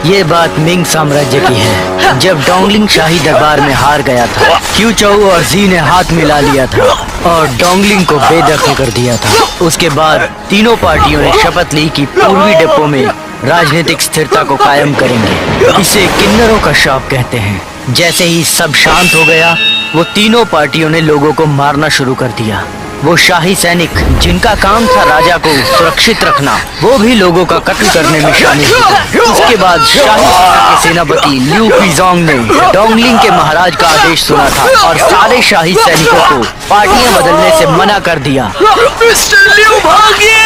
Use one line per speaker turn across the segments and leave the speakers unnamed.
ये बात मिंग साम्राज्य की है। जब डोंगलिंग शाही दरबार में हार गया था, क्यूचौ और जी ने हाथ मिला लिया था और डोंगलिंग को बेदखल कर दिया था। उसके बाद तीनों पार्टियों ने शपथ ली कि पूर्वी डिप्पो में राजनीतिक स्थिरता को कायम करेंगे। इसे किन्नरों का श्राप कहते हैं। जैसे ही सब शांत हो गया, वो तीनों पार्टियों ने लोगों को मारना शुरू कर दिया। वो शाही सैनिक जिनका काम था राजा को सुरक्षित रखना, वो भी लोगों का कत्ल करने में शामिल हुए। इसके बाद शाही सेना के सेनापति लियू फिजोंग ने डोंगलिंग के महाराज का आदेश सुना था और सारे शाही सैनिकों को पार्टियां बदलने से मना कर दिया।
मिस्टर लियू भागिए!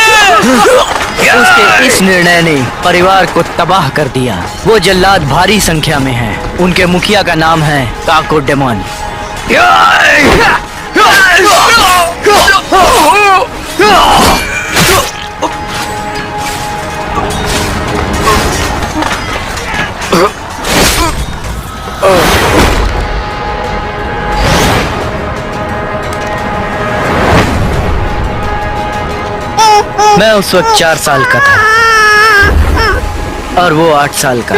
उसके इस निर्णय ने परिवार को तबाह कर दिया। वो जल्लाद भारी संख्या में हैं। उनके मुखिया का नाम है काको डेमन। मैं उस वक्त 4 साल का था और वो 8 साल का।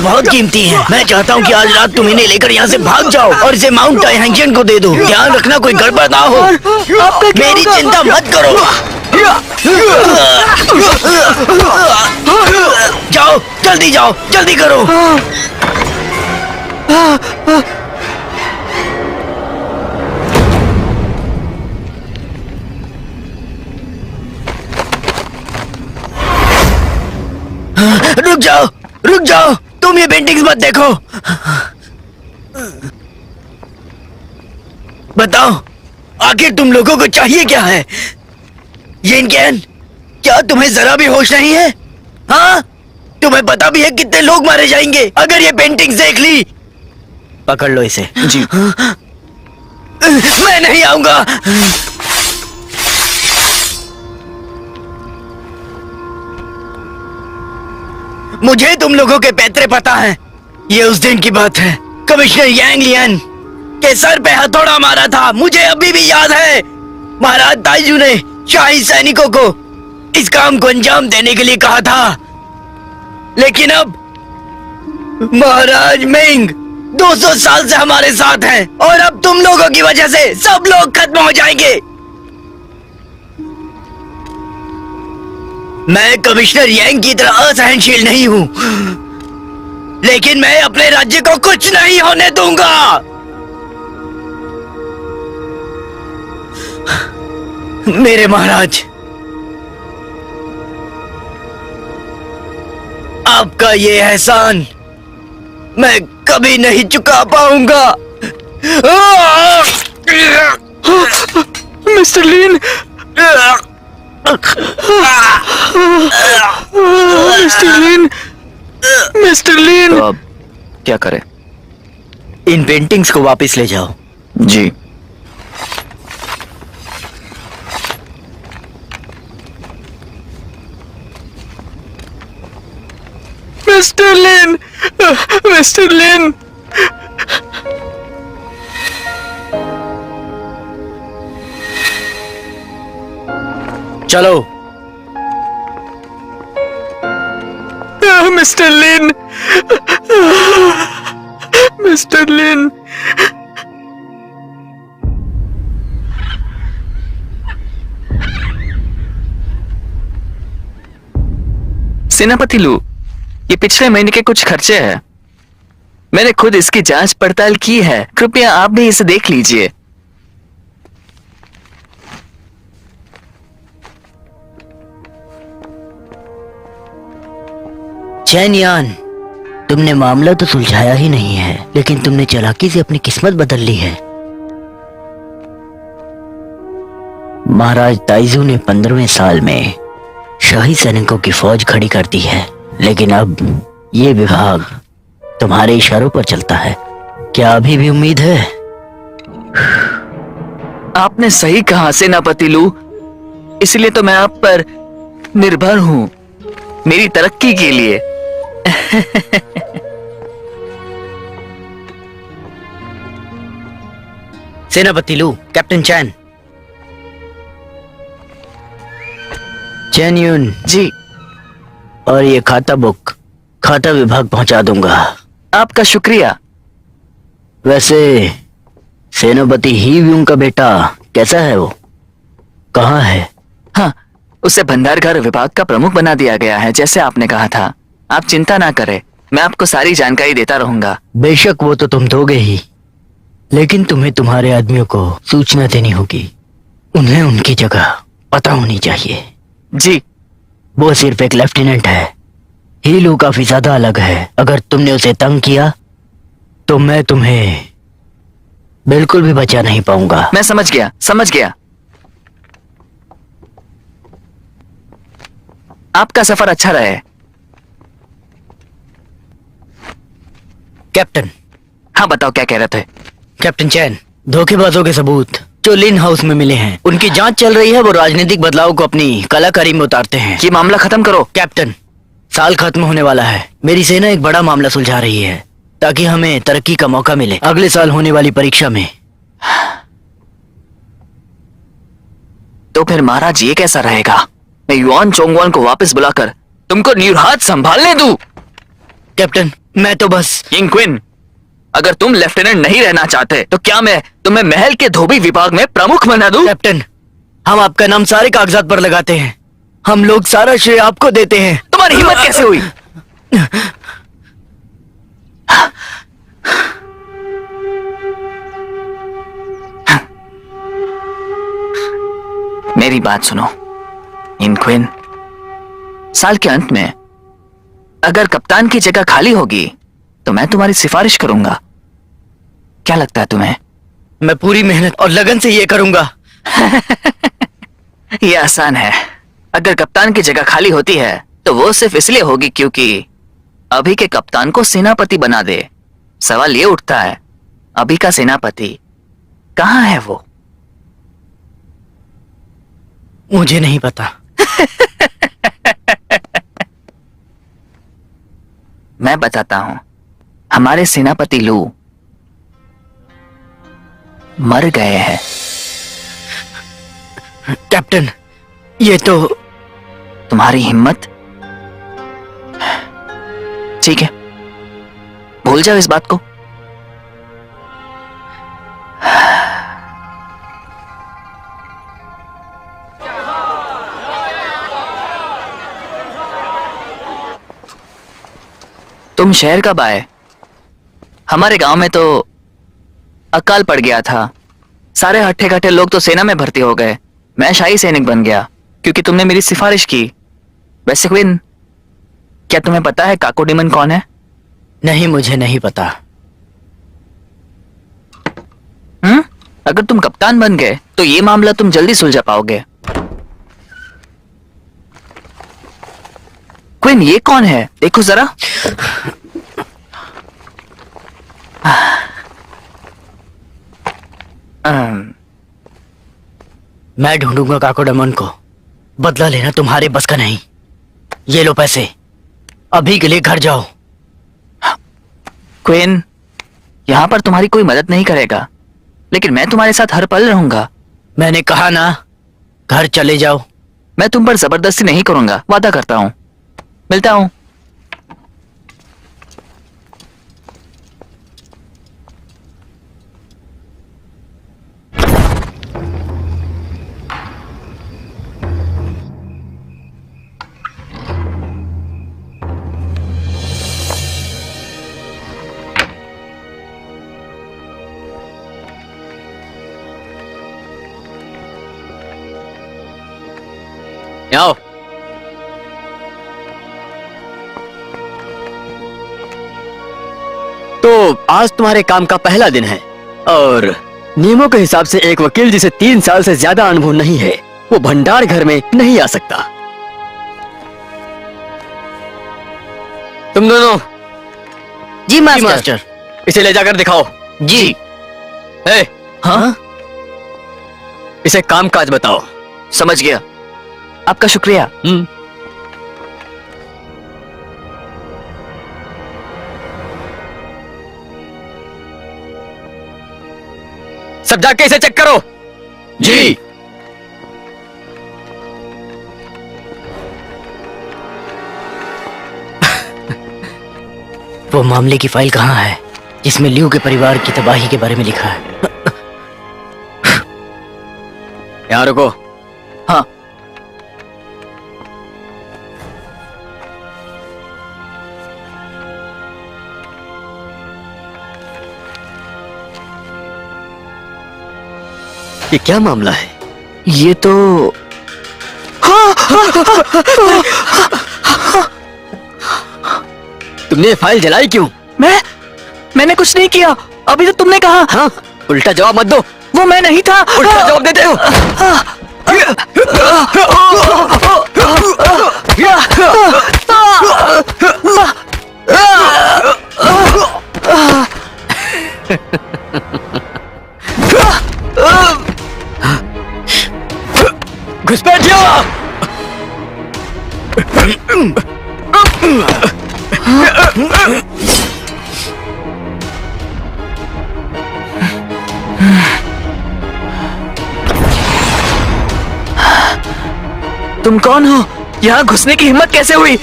बहुत कीमती है। मैं चाहता हूँ कि आज रात तुम इन्हें लेकर यहाँ से भाग जाओ और इसे माउंट टाइहैंकियन को दे दो। ध्यान रखना कोई गड़बड़ ना हो। मेरी चिंता मत करो। जाओ, जल्दी जाओ, जल्दी करो। रुक जाओ, रुक जाओ, तुम ये पेंटिंग्स मत देखो। बताओ, आखिर तुम लोगों को चाहिए क्या है? यिनकेन, क्या तुम्हें जरा भी होश नहीं है? हाँ, तुम्हें पता भी है कितने लोग मारे जाएंगे अगर ये पेंटिंग्स देख ली? पकड़ लो इसे।
जी।
मैं नहीं आऊंगा। मुझे तुम लोगों के पैतरे पता है। ये उस दिन की बात है, कमिश्नर यांग लियन के सर पे हथौड़ा मारा था। मुझे अभी भी याद है। महाराज ताइजू ने शाही सैनिकों को इस काम को अंजाम देने के लिए कहा था, लेकिन अब महाराज मिंग 200 साल से हमारे साथ हैं और अब तुम लोगों की वजह से सब लोग खत्म हो जाएंगे। मैं कमिश्नर यांग की तरह असहनशील नहीं हूं, लेकिन मैं अपने राज्य को कुछ नहीं होने दूंगा। मेरे महाराज, आपका ये एहसान मैं कभी नहीं चुका पाऊंगा।
मिस्टर लिन, मिस्टर लिन, मिस्टर लिन।
तो अब क्या करें?
इन पेंटिंग्स को वापस ले जाओ।
जी।
मिस्टर लिन, मिस्टर लिन।
चलो।
मिस्टर लिन, मिस्टर लिन।
सेनापति लू, ये पिछले महीने के कुछ खर्चे हैं। मैंने खुद इसकी जांच पड़ताल की है, कृपया आप भी इसे देख लीजिए।
चैन यान, तुमने मामला तो सुलझाया ही नहीं है, लेकिन तुमने चालाकी से अपनी किस्मत बदल ली है। महाराज ताइजू ने 15वें साल में शाही सैनिकों की फौज खड़ी कर दी है, लेकिन अब ये विभाग तुम्हारे इशारों पर चलता है। क्या अभी भी उम्मीद है?
आपने सही कहा सेनापति लू, इसलिए तो मैं आप पर निर्भर हूं, मेरी तरक्की के लिए।
सेनापति लू, कैप्टन चैन। चैन यून
जी।
और ये खाता बुक खाता विभाग पहुंचा दूंगा।
आपका शुक्रिया।
वैसे सेनापति ही व्यूंग का बेटा कैसा है? वो कहाँ है?
हाँ, उसे भंडारघर विभाग का प्रमुख बना दिया गया है, जैसे आपने कहा था। आप चिंता ना करें, मैं आपको सारी जानकारी देता रहूंगा।
बेशक वो तो तुम दोगे ही, लेकिन तुम्हें तुम्हारे आदमियों को सूचना देनी होगी। उन्हें उनकी जगह पता होनी चाहिए।
जी।
वो सिर्फ एक लेफ्टिनेंट है, हीलू काफी ज्यादा अलग है। अगर तुमने उसे तंग किया तो मैं तुम्हें बिल्कुल भी बचा नहीं पाऊंगा।
मैं समझ गया, समझ गया। आपका सफर अच्छा रहे।
कैप्टन।
हाँ, बताओ क्या कह रहे थे?
कैप्टन चैन, धोखेबाजों के सबूत जो लिन हाउस में मिले हैं, उनकी जांच चल रही है। वो राजनीतिक बदलाव को अपनी कलाकारी में उतारते हैं।
ये मामला खत्म करो।
कैप्टन, साल खत्म होने वाला है। मेरी सेना एक बड़ा मामला सुलझा रही है ताकि हमें तरक्की का मौका मिले अगले साल होने वाली परीक्षा में।
तो फिर महाराज ये कैसा रहेगा? मैं युआन चोंगवान को वापस बुलाकर तुमको न्यूरहात संभालने दूं?
कैप्टन, मैं तो बस
किंग क्विन, अगर तुम लेफ्टिनेंट नहीं रहना चाहते तो क्या मैं तुम्हें महल के धोबी विभाग में प्रमुख बना दूं?
कैप्टन, हम आपका नाम सारे कागजात पर लगाते हैं। हम लोग सारा श्रेय आपको देते हैं।
तुम्हारी हिम्मत कैसे हुई? मेरी बात सुनो किंग क्विन, साल के अंत में अगर कप्तान की जगह खाली होगी तो मैं तुम्हारी सिफारिश करूंगा। क्या लगता है तुम्हें?
मैं पूरी मेहनत और लगन से ये करूंगा।
यह आसान है। अगर कप्तान की जगह खाली होती है तो वो सिर्फ इसलिए होगी क्योंकि अभी के कप्तान को सेनापति बना दे। सवाल ये उठता है, अभी का सेनापति कहाँ है वो?
मुझे नहीं पता।
मैं बताता हूं। हमारे सेनापति लू मर गए हैं।
कैप्टन, ये तो
तुम्हारी हिम्मत। ठीक है, भूल जाओ इस बात को। तुम शहर कब आए? हमारे गांव में तो अकाल पड़ गया था। सारे हट्ठे कट्ठे लोग तो सेना में भर्ती हो गए। मैं शाही सैनिक बन गया क्योंकि तुमने मेरी सिफारिश की। वैसे क्वीन, क्या तुम्हें पता है काको डिमन कौन है?
नहीं, मुझे नहीं पता।
अगर तुम कप्तान बन गए तो ये मामला तुम जल्दी सुलझा पाओगे। क्वीन, ये कौन है? देखो जरा।
मैं ढूंढूंगा काकोडमन को। बदला लेना तुम्हारे बस का नहीं। ये लो पैसे, अभी के लिए घर जाओ।
क्वीन, यहाँ पर तुम्हारी कोई मदद नहीं करेगा, लेकिन मैं तुम्हारे साथ हर पल रहूंगा।
मैंने कहा ना, घर चले जाओ।
मैं तुम पर जबरदस्ती नहीं करूंगा, वादा करता हूँ। मिलता हूँ।
आओ। तो आज तुम्हारे काम का पहला दिन है और नियमों के हिसाब से एक वकील जिसे 3 साल से ज्यादा अनुभव नहीं है, वो भंडार घर में नहीं आ सकता। तुम दोनों।
जी
मास्टर। इसे ले जाकर दिखाओ।
जी।
हाँ? इसे काम काज बताओ।
समझ गया, आपका शुक्रिया।
सब जाके इसे चेक करो। जी। वो मामले की फाइल कहाँ है जिसमें लियू के परिवार की तबाही के बारे में लिखा है? यहाँ रुको।
हाँ।
ये क्या मामला है?
ये तो
तुमने ये फाइल जलाई क्यों?
मैंने कुछ नहीं किया। अभी तो तुमने कहा।
हाँ? उल्टा जवाब मत दो।
वो मैं नहीं था।
उल्टा जवाब देते हो। घुसपैठियो।
तुम कौन हो? यहाँ घुसने की हिम्मत कैसे हुई?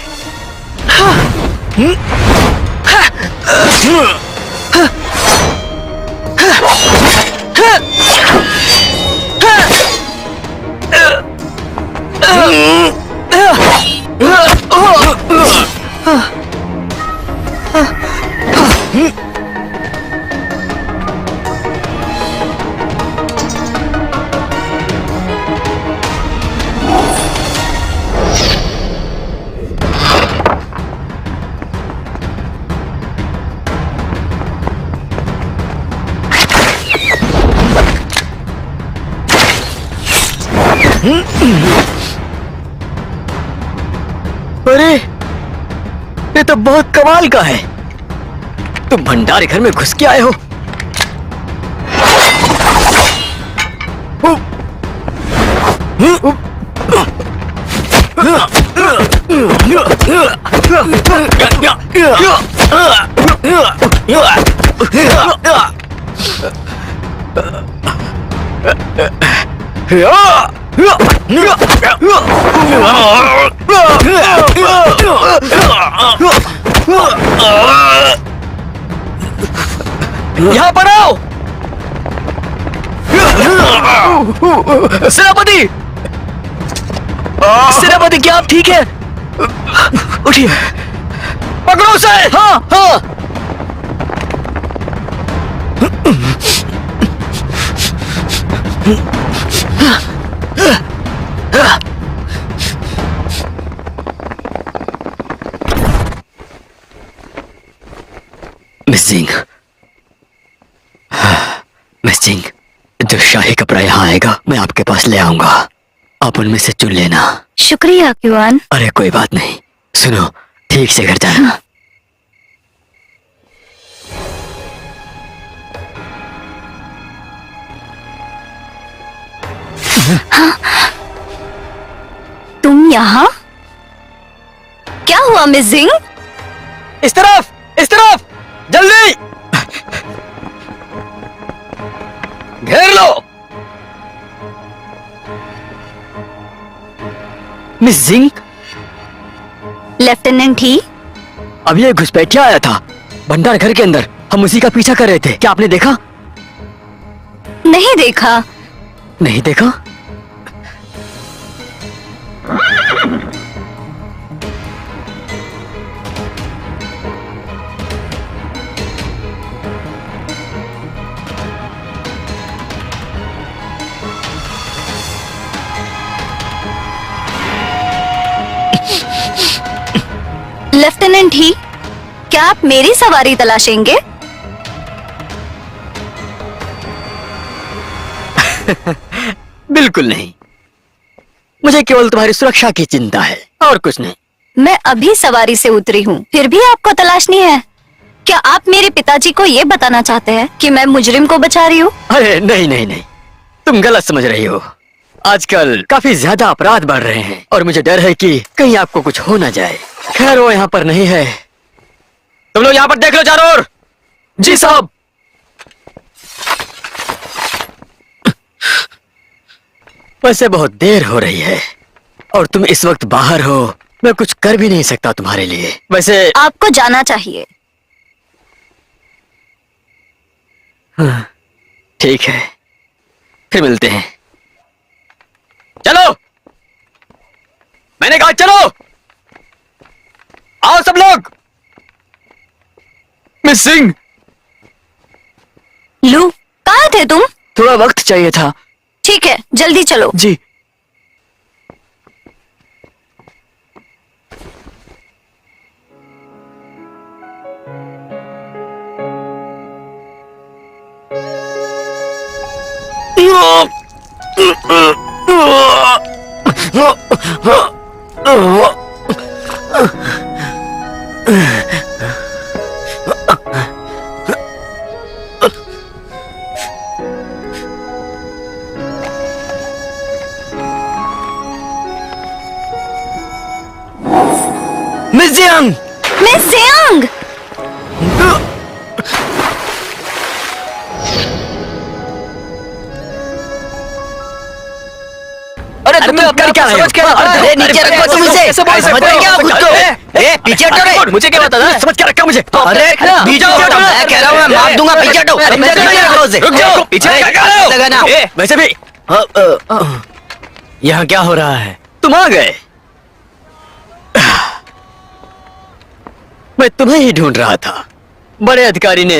अरे, ये तो बहुत कमाल का है। तुम भंडारे घर में घुस के आए हो। यहाँ पर आओ। सेनापति, सेनापति, क्या आप ठीक है? उठिए, पकड़ो उसे। हाँ हाँ। मिस सिंह, मिस सिंह, जो शाही कपड़ा यहाँ आएगा मैं आपके पास ले आऊंगा। आप उनमें से चुन लेना।
शुक्रिया क्यूआन।
अरे कोई बात नहीं। सुनो, ठीक से घर जाना।
तुम यहाँ? क्या हुआ मिस सिंह?
इस तरफ, इस तरफ, जल्दी। जल्दी घेर लो। मिस जिंग,
लेफ्टिनेंट ही,
अब ये घुसपैठिया आया था भंडार घर के अंदर। हम उसी का पीछा कर रहे थे। क्या आपने देखा?
नहीं देखा।
नहीं देखा?
लेफ्टिनेंट ही, क्या आप मेरी सवारी तलाशेंगे?
बिल्कुल नहीं, मुझे केवल तुम्हारी सुरक्षा की चिंता है और कुछ नहीं।
मैं अभी सवारी से उतरी हूँ, फिर भी आपको तलाशनी है? क्या आप मेरे पिताजी को ये बताना चाहते हैं कि मैं मुजरिम को बचा रही हूँ?
अरे नहीं नहीं नहीं, तुम गलत समझ रही हो। आजकल काफी ज्यादा अपराध बढ़ रहे हैं और मुझे डर है कि कहीं आपको कुछ हो ना जाए। खैर वो यहाँ पर नहीं है। तुम लोग यहाँ पर देख लो चारों ओर। जी साहब। वैसे बहुत देर हो रही है और तुम इस वक्त बाहर हो। मैं कुछ कर भी नहीं सकता तुम्हारे लिए। वैसे
आपको जाना चाहिए।
हाँ, ठीक है, फिर मिलते हैं। चलो, मैंने कहा चलो। आओ सब लोग।
मिस सिंह,
लू, कहाँ थे तुम?
थोड़ा वक्त चाहिए था।
ठीक है, जल्दी चलो।
जी।
Miss Jiang,
miss Jiang!
अरे
तुम कर क्या रहे हो? अरे नीचे रखो तुम इसे। समझ रहे क्या खुद को? पीछे हटो रे।
मुझे क्या पता?
समझ क्या रखा मुझे?
अरे
पीछे हटो। मैं कह रहा हूँ मैं मार दूंगा। पीछे हटो।
अरे मैं
रखो उसे।
रुक जाओ। पीछे
क्या कर रहे हो? वैसे भी यहाँ क्या हो रहा है? तुम आ गए। मैं तुम्हें ही ढूंढ रहा था। बड़े अधिकारी ने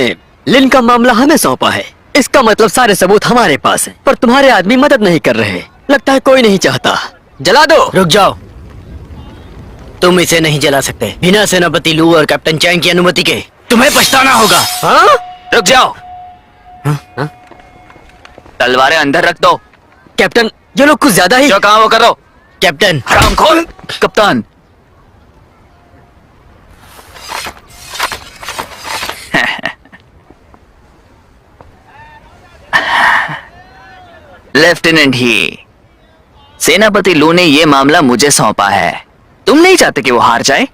लिन का मामला हमें सौंपा है। इसका मतलब सारे सबूत हमारे पास हैं, पर तुम्हारे आदमी मदद नहीं कर रहे। लगता है कोई नहीं चाहता। जला दो। रुक जाओ, तुम इसे नहीं जला सकते बिना सेनापति लू और कैप्टन चैंग की अनुमति के। तुम्हें पछताना होगा। हाँ?
रुक जाओ। तलवारें अंदर रख दो।
कैप्टन, ये लोग कुछ ज्यादा ही।
जो काम वो करो।
कैप्टन,
हरामखोर। कप्तान, लेफ्टिनेंट ही, सेनापति लू ने ये मामला मुझे सौंपा है। तुम नहीं चाहते कि वो हार जाए?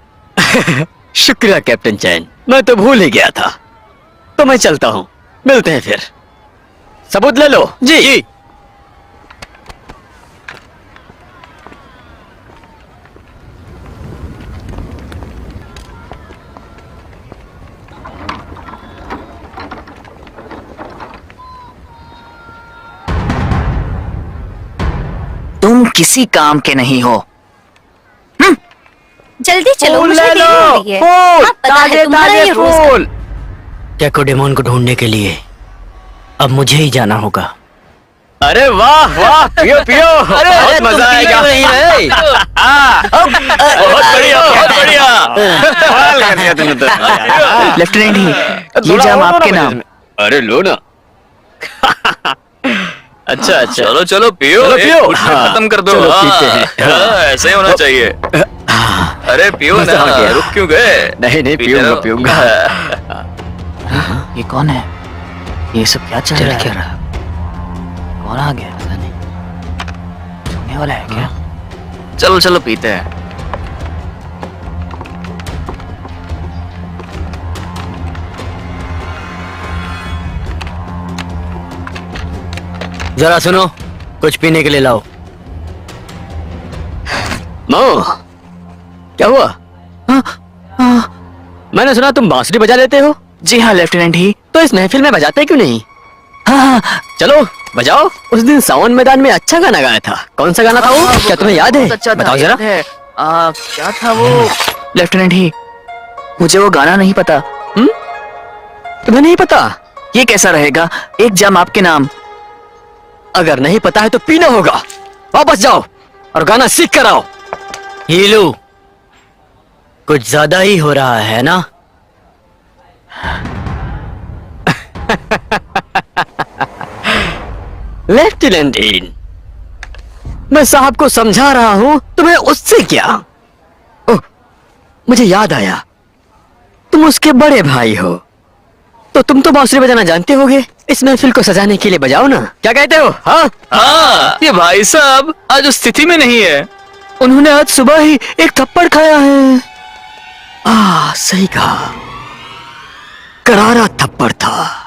शुक्रिया कैप्टन चैन, मैं तो भूल ही गया था। तो मैं चलता हूँ, मिलते हैं फिर। सबूत ले लो। जी।
तुम किसी काम के नहीं हो।
जल्दी चलो,
फूल
मुझे
ले
देरी
लो।
हो रही है।
फूल,
हाँ, पता है,
ताजे
तुम्हारा
ताजे
ये रोज का-
फूल। टेकोडेमोन को ढूंढने के लिए अब मुझे ही जाना होगा। अरे वाह वाह, पियो पियो।
अरे,
बहुत मजा आएगा। बहुत बढ़िया, बहुत बढ़िया। कमाल कर दिया तुमने तो।
लेफ्टिनेंट ही, ये जाम आपके नाम।
अरे लो ना। अच्छा अच्छा,
चलो चलो पियो,
चलो,
एक
पियो।
घूंट में
हाँ,
खत्म कर दो।
चलो,
हाँ,
पीते हैं।
हाँ, ऐसे ही होना चाहिए। अरे पियो
मजा
ना,
आ गया।
रुक क्यों गए?
नहीं नहीं,
पीते
पीऊंगा
रहो।
पीऊंगा।
ये कौन है? ये सब क्या चल रहा है? कौन आ गया? पता नहीं। सोने वाला है क्या? चलो चलो पीते हैं।
जरा सुनो, कुछ पीने के लिए लाओ।
मो, क्या हुआ? मैंने सुना तुम बांसुरी बजा लेते हो।
जी हाँ लेफ्टिनेंट ही।
तो इस महफिल में बजाते क्यों नहीं?
हाँ,
चलो बजाओ। उस दिन सावन मैदान में अच्छा गाना गाया था। कौन सा गाना था वो? क्या तुम्हें याद है?
बहुत अच्छा था,
बताओ जरा।
याद है। क्या था वो? लेफ्टिनेंट ही, मुझे वो गाना नहीं पता।
तुम्हें नहीं पता?
ये कैसा रहेगा, एक जाम आपके नाम।
अगर नहीं पता है तो पीना होगा। वापस जाओ और गाना सीख कर आओ।
हीलू, कुछ ज्यादा ही हो रहा है ना?
लेफ्टिनेंट डीन, मैं साहब को समझा रहा हूं, तुम्हें उससे क्या? ओह, मुझे याद आया, तुम उसके बड़े भाई हो, तो तुम तो बांसुरी बजाना जानते होगे। इस महफिल को सजाने के लिए बजाओ ना, क्या कहते हो? हाँ
हाँ, ये भाई साहब आज उस स्थिति में नहीं है। उन्होंने आज सुबह ही एक थप्पड़ खाया है।
सही कहा, करारा थप्पड़ था।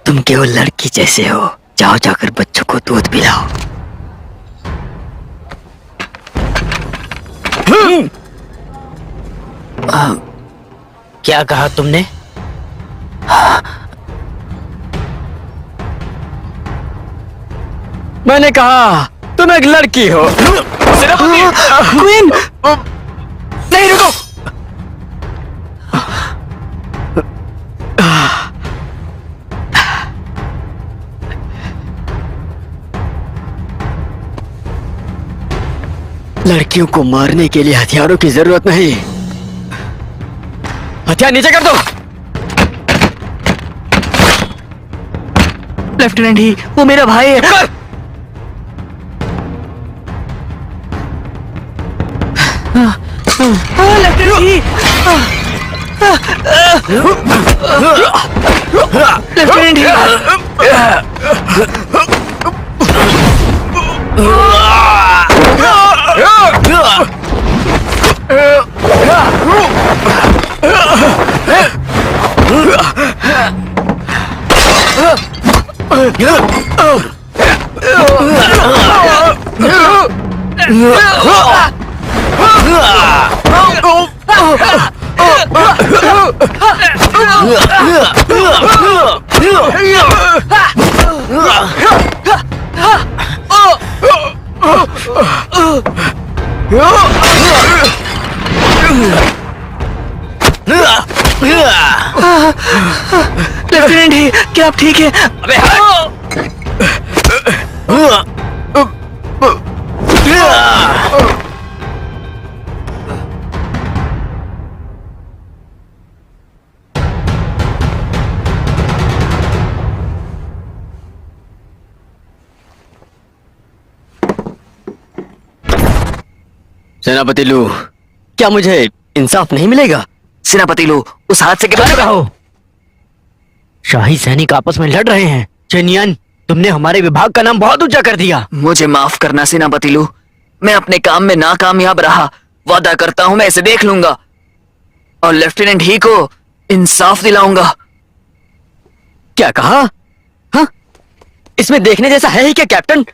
तुम केवल लड़की जैसे हो, जाओ जाकर बच्चों को दूध पिलाओ।
क्या कहा तुमने?
मैंने कहा तुम एक लड़की हो।
क्वीन, नहीं रुको।
लड़कियों को मारने के लिए हथियारों की जरूरत नहीं। हथियार नीचे कर दो।
लेफ्टिनेंट ही, वो मेरा भाई है। लेफ्टिनेंट ही, लेफ्टिनेंट ही, लेफ्टिनेंट ही, क्या आप ठीक है?
अबे सेनापति लू, क्या मुझे इंसाफ नहीं मिलेगा?
सेनापति लू, उस हादसे के बारे में
रहो। शाही सैनिक आपस में लड़ रहे हैं। चेनियन, तुमने हमारे विभाग का नाम बहुत ऊंचा कर दिया।
मुझे माफ करना सेनापति लू, मैं अपने काम में नाकामयाब रहा। वादा करता हूं मैं इसे देख लूंगा और लेफ्टिनेंट ही को इंसाफ दिलाऊंगा।
क्या कहा? हाँ? इसमें देखने जैसा है ही क्या कैप्टन?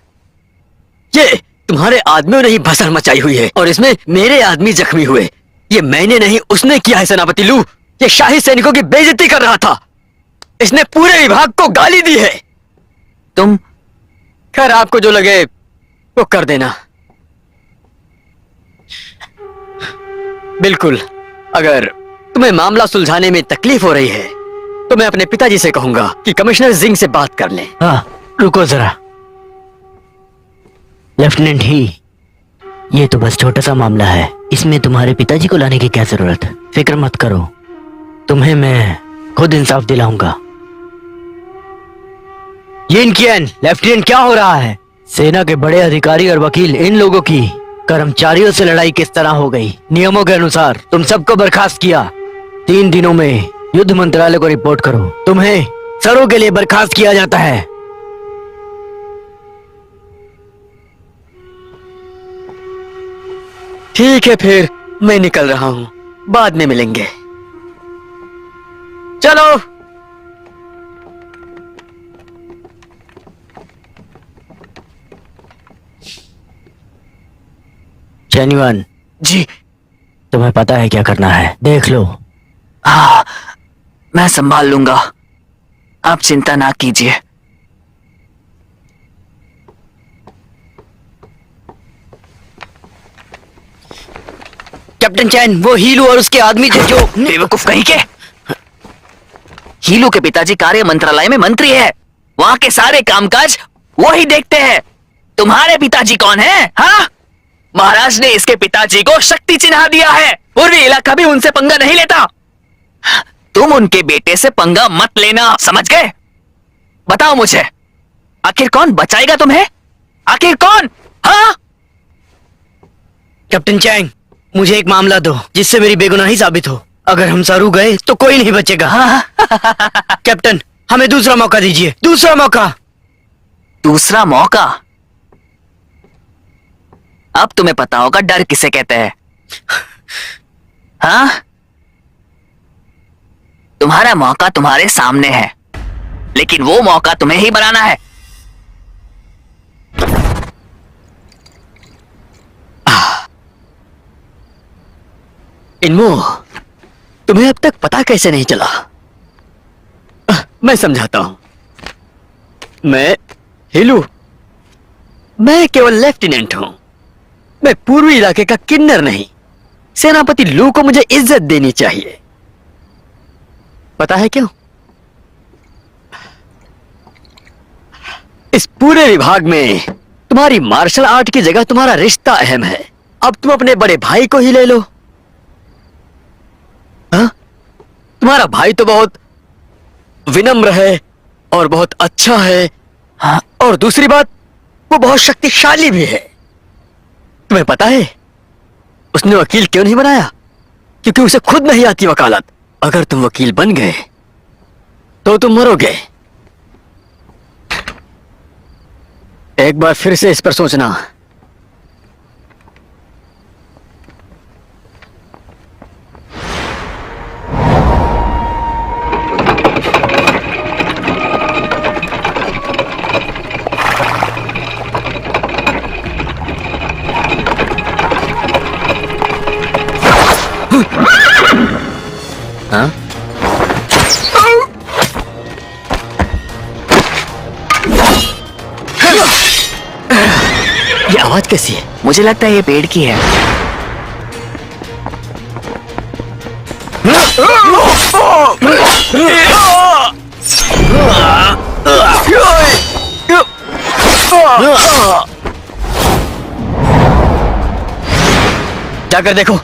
ये तुम्हारे आदमियों ने ही भसड़ मचाई हुई है और इसमें मेरे आदमी जख्मी हुए। ये मैंने नहीं, उसने किया है सेनापति लू। ये शाही सैनिकों की बेइज्जती कर रहा था। इसने पूरे विभाग को गाली दी है।
तुम
खैर, आपको जो लगे वो कर देना। बिल्कुल, अगर तुम्हें मामला सुलझाने में तकलीफ हो रही है तो मैं अपने पिताजी से कहूंगा कि कमिश्नर जिंग से बात कर लें।
हाँ, रुको जरा। लेफ्टिनेंट ही, ये तो बस छोटा सा मामला है, इसमें तुम्हारे पिताजी को लाने की क्या जरूरत? फिक्र मत करो, तुम्हें मैं खुद इंसाफ दिलाऊंगा। यिन कियन, लेफ्टिनेंट क्या हो रहा है? सेना के बड़े अधिकारी और वकील, इन लोगों की कर्मचारियों से लड़ाई किस तरह हो गई? नियमों के अनुसार तुम सबको बर्खास्त किया। 3 दिनों में युद्ध मंत्रालय को रिपोर्ट करो। तुम्हें सरों के लिए बर्खास्त किया जाता है।
ठीक है, फिर मैं निकल रहा हूँ। बाद में मिलेंगे। चलो।
जेन्युइन,
जी।
तुम्हें पता है क्या करना है, देख लो।
हाँ, मैं संभाल लूंगा, आप चिंता ना कीजिए।
कैप्टन चैन, वो हीलू और उसके आदमी थे जो
बेवकूफ कहीं के। हीलू के पिताजी कार्य मंत्रालय में मंत्री है, वहां के सारे कामकाज वो ही देखते हैं। तुम्हारे पिताजी कौन है? हाँ, महाराज ने इसके पिताजी को शक्ति चिन्हा दिया है। पूर्वी इलाका भी उनसे पंगा नहीं लेता। तुम उनके बेटे से पंगा मत लेना, समझ गए? बताओ मुझे, आखिर कौन बचाएगा तुम्हें? आखिर कौन? हाँ?
कैप्टन चैंग, मुझे एक मामला दो जिससे मेरी बेगुनाही साबित हो। अगर हम सारू गए तो कोई नहीं बचेगा। कैप्टन, हमें दूसरा मौका दीजिए, दूसरा मौका।
दूसरा मौका? अब तुम्हें पता होगा डर किसे कहते हैं। हाँ, तुम्हारा मौका तुम्हारे सामने है, लेकिन वो मौका तुम्हें ही बनाना है।
इनमो, तुम्हें अब तक पता कैसे नहीं चला? मैं समझाता हूं। मैं हीलू, मैं केवल लेफ्टिनेंट हूं। मैं पूर्वी इलाके का किन्नर नहीं। सेनापति लू को मुझे इज्जत देनी चाहिए। पता है क्यों? इस पूरे विभाग में तुम्हारी मार्शल आर्ट की जगह तुम्हारा रिश्ता अहम है। अब तुम अपने बड़े भाई को ही ले लो। हाँ? तुम्हारा भाई तो बहुत विनम्र है और बहुत अच्छा है। हाँ? और दूसरी बात, वो बहुत शक्तिशाली भी है। तुम्हें पता है उसने वकील क्यों नहीं बनाया? क्योंकि उसे खुद नहीं आती वकालत। अगर तुम वकील बन गए तो तुम मरोगे। एक बार फिर से इस पर सोचना। हाँ? ये आवाज कैसी है?
मुझे लगता है ये पेड़ की है।
जाकर देखो।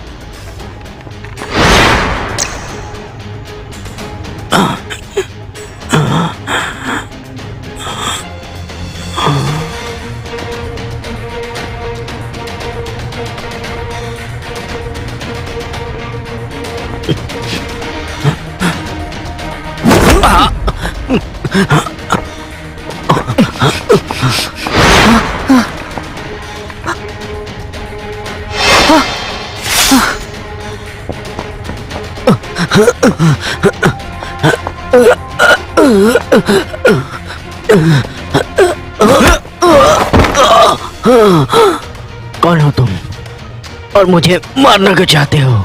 कौन हो तुम और मुझे मारना क्यों चाहते हो?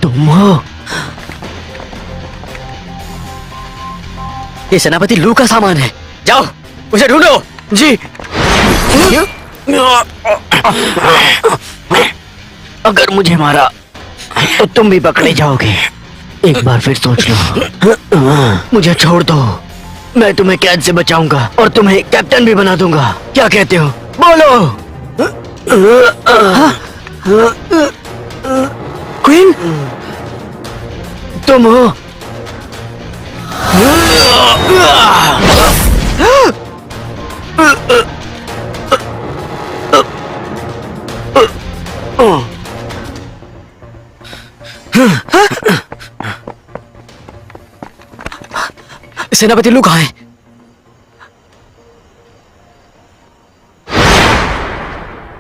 तुम हो?
ये सेनापति लू का सामान है। जाओ उसे ढूंढो।
जी। अगर मुझे मारा तो तुम भी पकड़े जाओगे। एक बार फिर सोच लो। मुझे छोड़ दो, मैं तुम्हें कैद से बचाऊंगा और तुम्हें कैप्टन भी बना दूंगा। क्या कहते हो? बोलो।
क्वीन,
तुम हो?
सेनापति लू कहाँ है?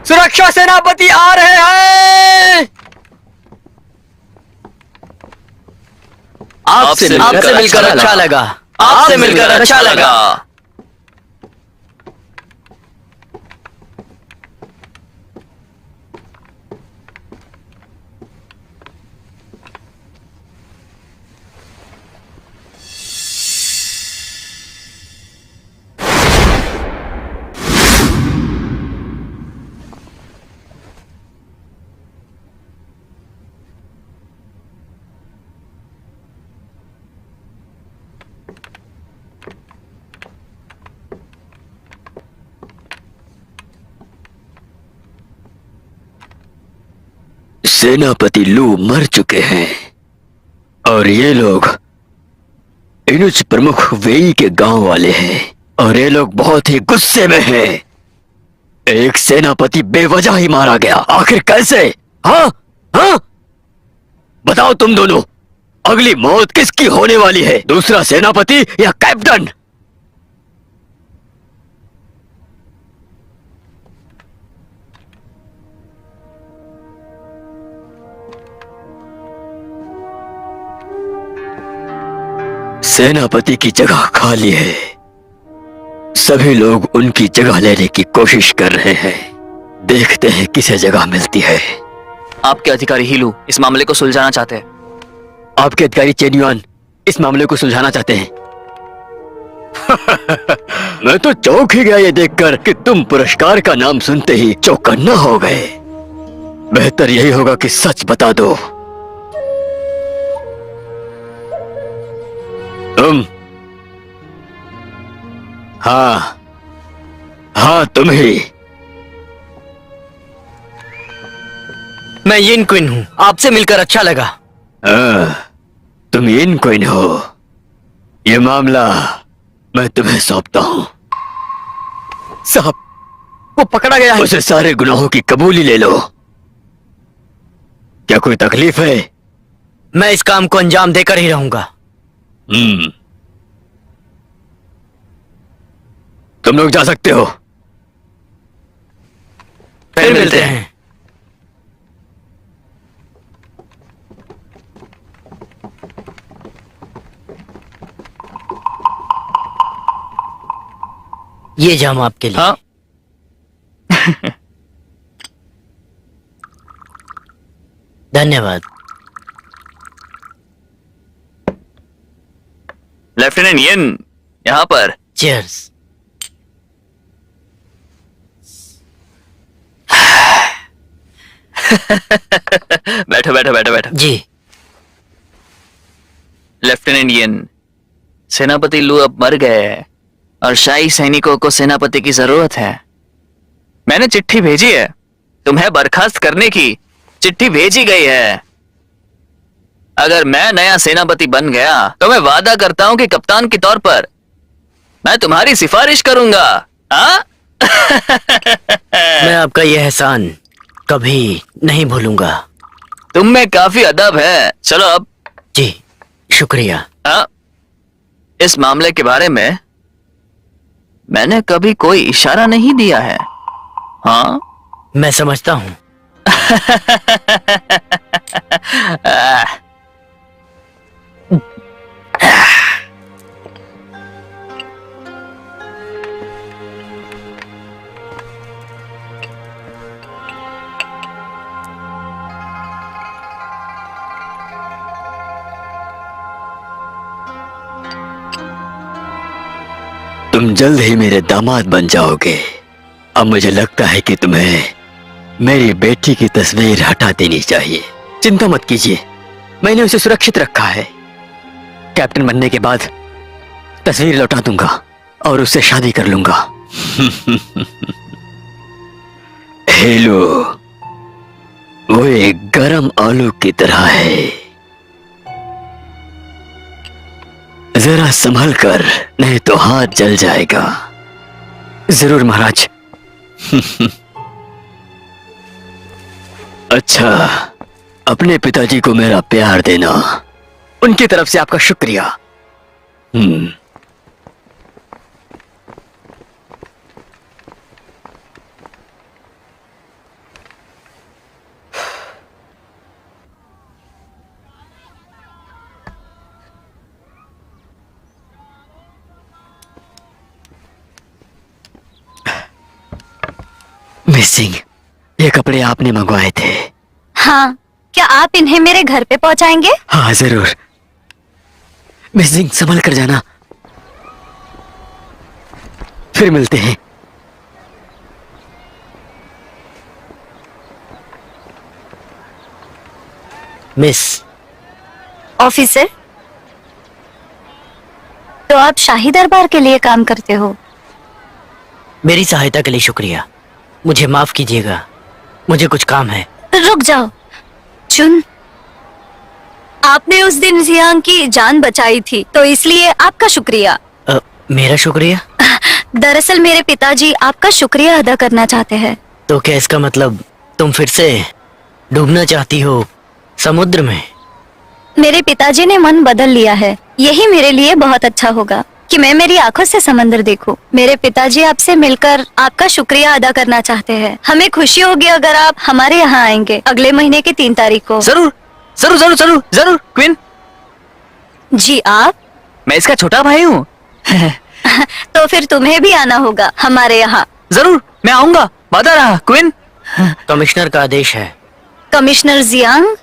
सुरक्षा सेनापति आ रहे आपसे
मिलकर अच्छा लगा। आपसे मिलकर अच्छा लगा।
सेनापति लू मर चुके हैं और ये लोग इनुच प्रमुख वेई के गांव वाले हैं और ये लोग बहुत ही गुस्से में हैं। एक सेनापति बेवजह ही मारा गया, आखिर कैसे? हाँ हाँ, बताओ तुम दोनों, अगली मौत किसकी होने वाली है, दूसरा सेनापति या कैप्टन? सेनापति की जगह खाली है, सभी लोग उनकी जगह लेने की कोशिश कर रहे हैं। देखते हैं किसे जगह मिलती है।
आपके अधिकारी हीलू इस मामले को सुलझाना चाहते हैं।
आपके अधिकारी चेन्युआन इस मामले को सुलझाना चाहते हैं। मैं तो चौंक ही गया ये देखकर कि तुम पुरस्कार का नाम सुनते ही चौकन्ना हो गए। बेहतर यही होगा कि सच बता दो। तुम? हाँ हाँ, तुम ही।
मैं यिन क्विन हूँ, आपसे मिलकर अच्छा लगा।
तुम यिन क्विन हो, ये मामला मैं तुम्हें सौंपता हूं।
साहब, वो पकड़ा गया है।
उसे सारे गुनाहों की कबूली ले लो। क्या कोई तकलीफ है?
मैं इस काम को अंजाम देकर ही रहूंगा।
तुम लोग जा सकते हो।
फिर मिलते हैं। ये जाम आपके लिए।
हाँ।
धन्यवाद।
लेफ्टिनेंट यिन यहाँ पर।
चीयर्स।
बैठो बैठो बैठो बैठो।
जी।
लेफ्टिनेंट यिन, सेनापति लू अब मर गए हैं और शाही सैनिकों को सेनापति की जरूरत है। मैंने चिट्ठी भेजी है, तुम्हें बर्खास्त करने की चिट्ठी भेजी गई है। अगर मैं नया सेनापति बन गया तो मैं वादा करता हूं कि कप्तान के तौर पर मैं तुम्हारी सिफारिश करूंगा। हाँ?
मैं आपका यह एहसान कभी नहीं भूलूंगा।
तुम में काफी अदब है। चलो अब।
जी, शुक्रिया।
हाँ? इस मामले के बारे में मैंने कभी कोई इशारा नहीं दिया है। हाँ?
मैं समझता हूं।
तुम जल्द ही मेरे दामाद बन जाओगे। अब मुझे लगता है कि तुम्हें मेरी बेटी की तस्वीर हटा देनी चाहिए। चिंता मत कीजिए, मैंने उसे सुरक्षित रखा है। कैप्टन बनने के बाद तस्वीर लौटा दूंगा और उससे शादी कर लूंगा। हेलो, वो एक गरम आलू की तरह है, जरा संभल कर, नहीं तो हाथ जल जाएगा। जरूर महाराज। अच्छा, अपने पिताजी को मेरा प्यार देना। उनकी तरफ से आपका शुक्रिया। मिस सिंह, ये कपड़े आपने मंगवाए थे।
हाँ, क्या आप इन्हें मेरे घर पे पहुंचाएंगे?
हाँ जरूर। मिस सिंह, संभल कर जाना, फिर मिलते हैं।
मिस,
ऑफिसर, तो आप शाही दरबार के लिए काम करते हो?
मेरी सहायता के लिए शुक्रिया। मुझे माफ कीजिएगा, मुझे कुछ काम है।
रुक जाओ चुन, आपने उस दिन जियांग की जान बचाई थी, तो इसलिए आपका शुक्रिया।
मेरा शुक्रिया?
दरअसल मेरे पिताजी आपका शुक्रिया अदा करना चाहते हैं।
तो क्या इसका मतलब तुम फिर से डूबना चाहती हो समुद्र में?
मेरे पिताजी ने मन बदल लिया है। यही मेरे लिए बहुत अच्छा होगा कि मैं मेरी आंखों से समंदर देखूं। मेरे पिताजी आपसे मिलकर आपका शुक्रिया अदा करना चाहते हैं। हमें खुशी होगी अगर आप हमारे यहाँ आएंगे अगले महीने की 3 तारीख को।
जरूर जरूर जरूर जरूर जरूर। क्वीन,
जी आप?
मैं इसका छोटा भाई हूँ।
तो फिर तुम्हें भी आना होगा हमारे यहाँ।
जरूर, मैं आऊंगा, वादा रहा। क्वीन,
कमिश्नर का आदेश है।
Commissioner Jiang?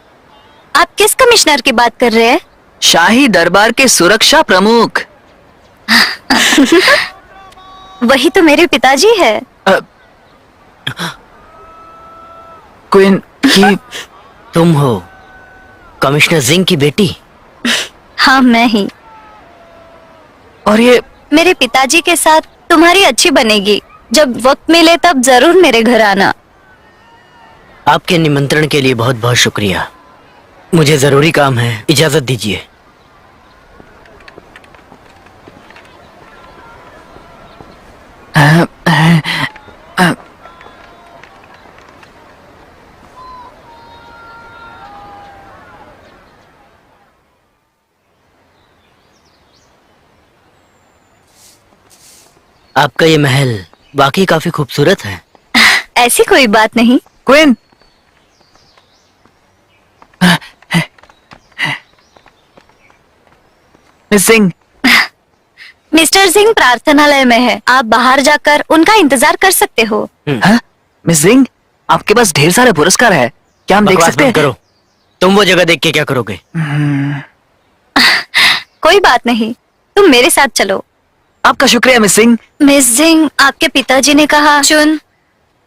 आप किस कमिश्नर की बात कर रहे हैं?
शाही दरबार के सुरक्षा प्रमुख।
वही तो मेरे पिताजी है।
क्वीन की
तुम हो कमिश्नर जिंग की बेटी?
हाँ, मैं ही।
और ये
मेरे पिताजी के साथ तुम्हारी अच्छी बनेगी। जब वक्त मिले तब जरूर मेरे घर आना।
आपके निमंत्रण के लिए बहुत बहुत शुक्रिया। मुझे जरूरी काम है, इजाजत दीजिए। आपका ये महल वाकई काफी खूबसूरत है।
ऐसी कोई बात नहीं।
Queen, miss Singh,
mister Singh प्रार्थनालय में है। आप बाहर जाकर उनका इंतजार कर सकते हो।
हाँ? मिस सिंह, आपके पास ढेर सारे पुरस्कार है, क्या हम देख
बकवास
सकते
बंद
हैं?
करो। तुम वो जगह देख के क्या करोगे?
कोई बात नहीं, तुम मेरे साथ चलो।
आपका शुक्रिया मिस सिंह।
मिस सिंह, आपके पिताजी ने कहा चुन,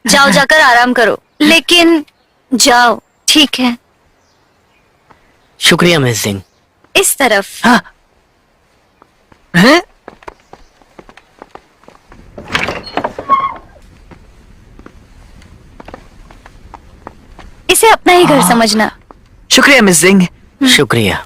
जाओ जाकर आराम करो। लेकिन जाओ, ठीक है?
शुक्रिया मिस सिंह।
इस तरफ।
हाँ। हैं?
इसे अपना ही घर समझना।
शुक्रिया मिस सिंह।
शुक्रिया।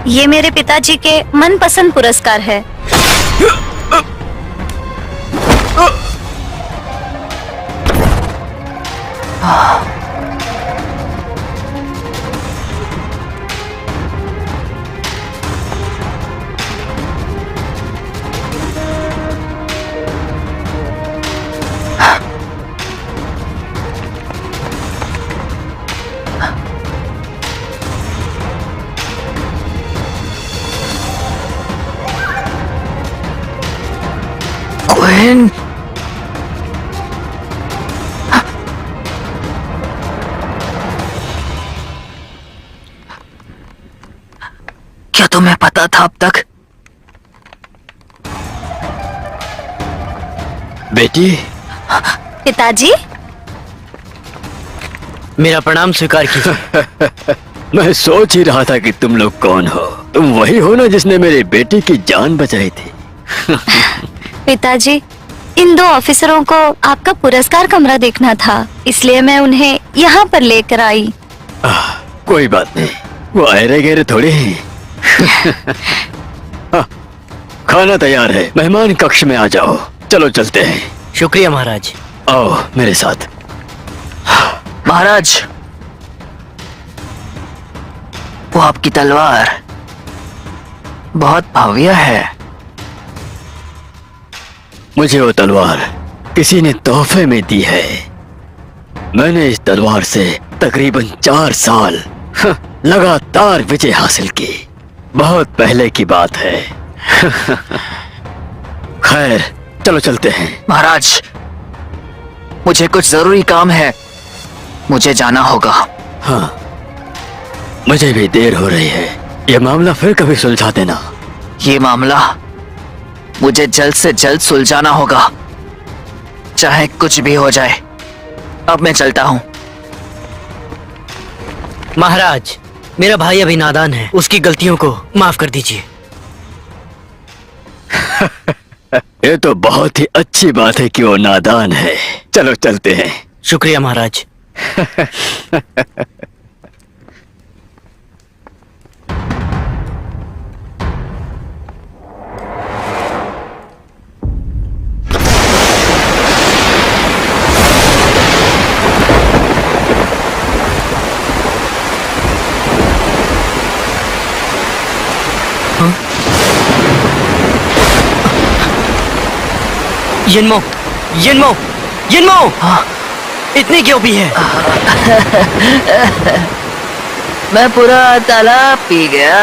ये मेरे पिताजी के मनपसंद पुरस्कार है।
क्वीन, क्या तुम्हें पता था अब तक?
बेटी,
पिताजी,
मेरा प्रणाम स्वीकार कीजिए।
मैं सोच ही रहा था कि तुम लोग कौन हो। तुम वही हो ना जिसने मेरी बेटी की जान बचाई थी।
पिताजी, इन 2 ऑफिसरों को आपका पुरस्कार कमरा देखना था, इसलिए मैं उन्हें यहाँ पर लेकर आई।
कोई बात नहीं, वो अरे गहरे थोड़े ही। खाना तैयार है, मेहमान कक्ष में आ जाओ। चलो चलते हैं।
शुक्रिया महाराज।
आओ मेरे साथ।
महाराज, वो आपकी तलवार बहुत भव्य है।
मुझे वो तलवार किसी ने तोहफे में दी है। मैंने इस तलवार से तकरीबन 4 साल लगातार विजय हासिल की। बहुत पहले की बात है। खैर चलो चलते हैं।
महाराज, मुझे कुछ जरूरी काम है, मुझे जाना होगा।
हाँ, मुझे भी देर हो रही है। ये मामला फिर कभी सुलझा देना।
ये मामला मुझे जल्द से जल्द सुलझाना होगा, चाहे कुछ भी हो जाए। अब मैं चलता हूँ।
महाराज, मेरा भाई अभी नादान है, उसकी गलतियों को माफ कर दीजिए।
ये तो बहुत ही अच्छी बात है कि वो नादान है। चलो चलते हैं।
शुक्रिया महाराज। यिनमो, यिनमो, यिनमो! इतनी क्यों भी है?
मैं पूरा तालाब पी गया,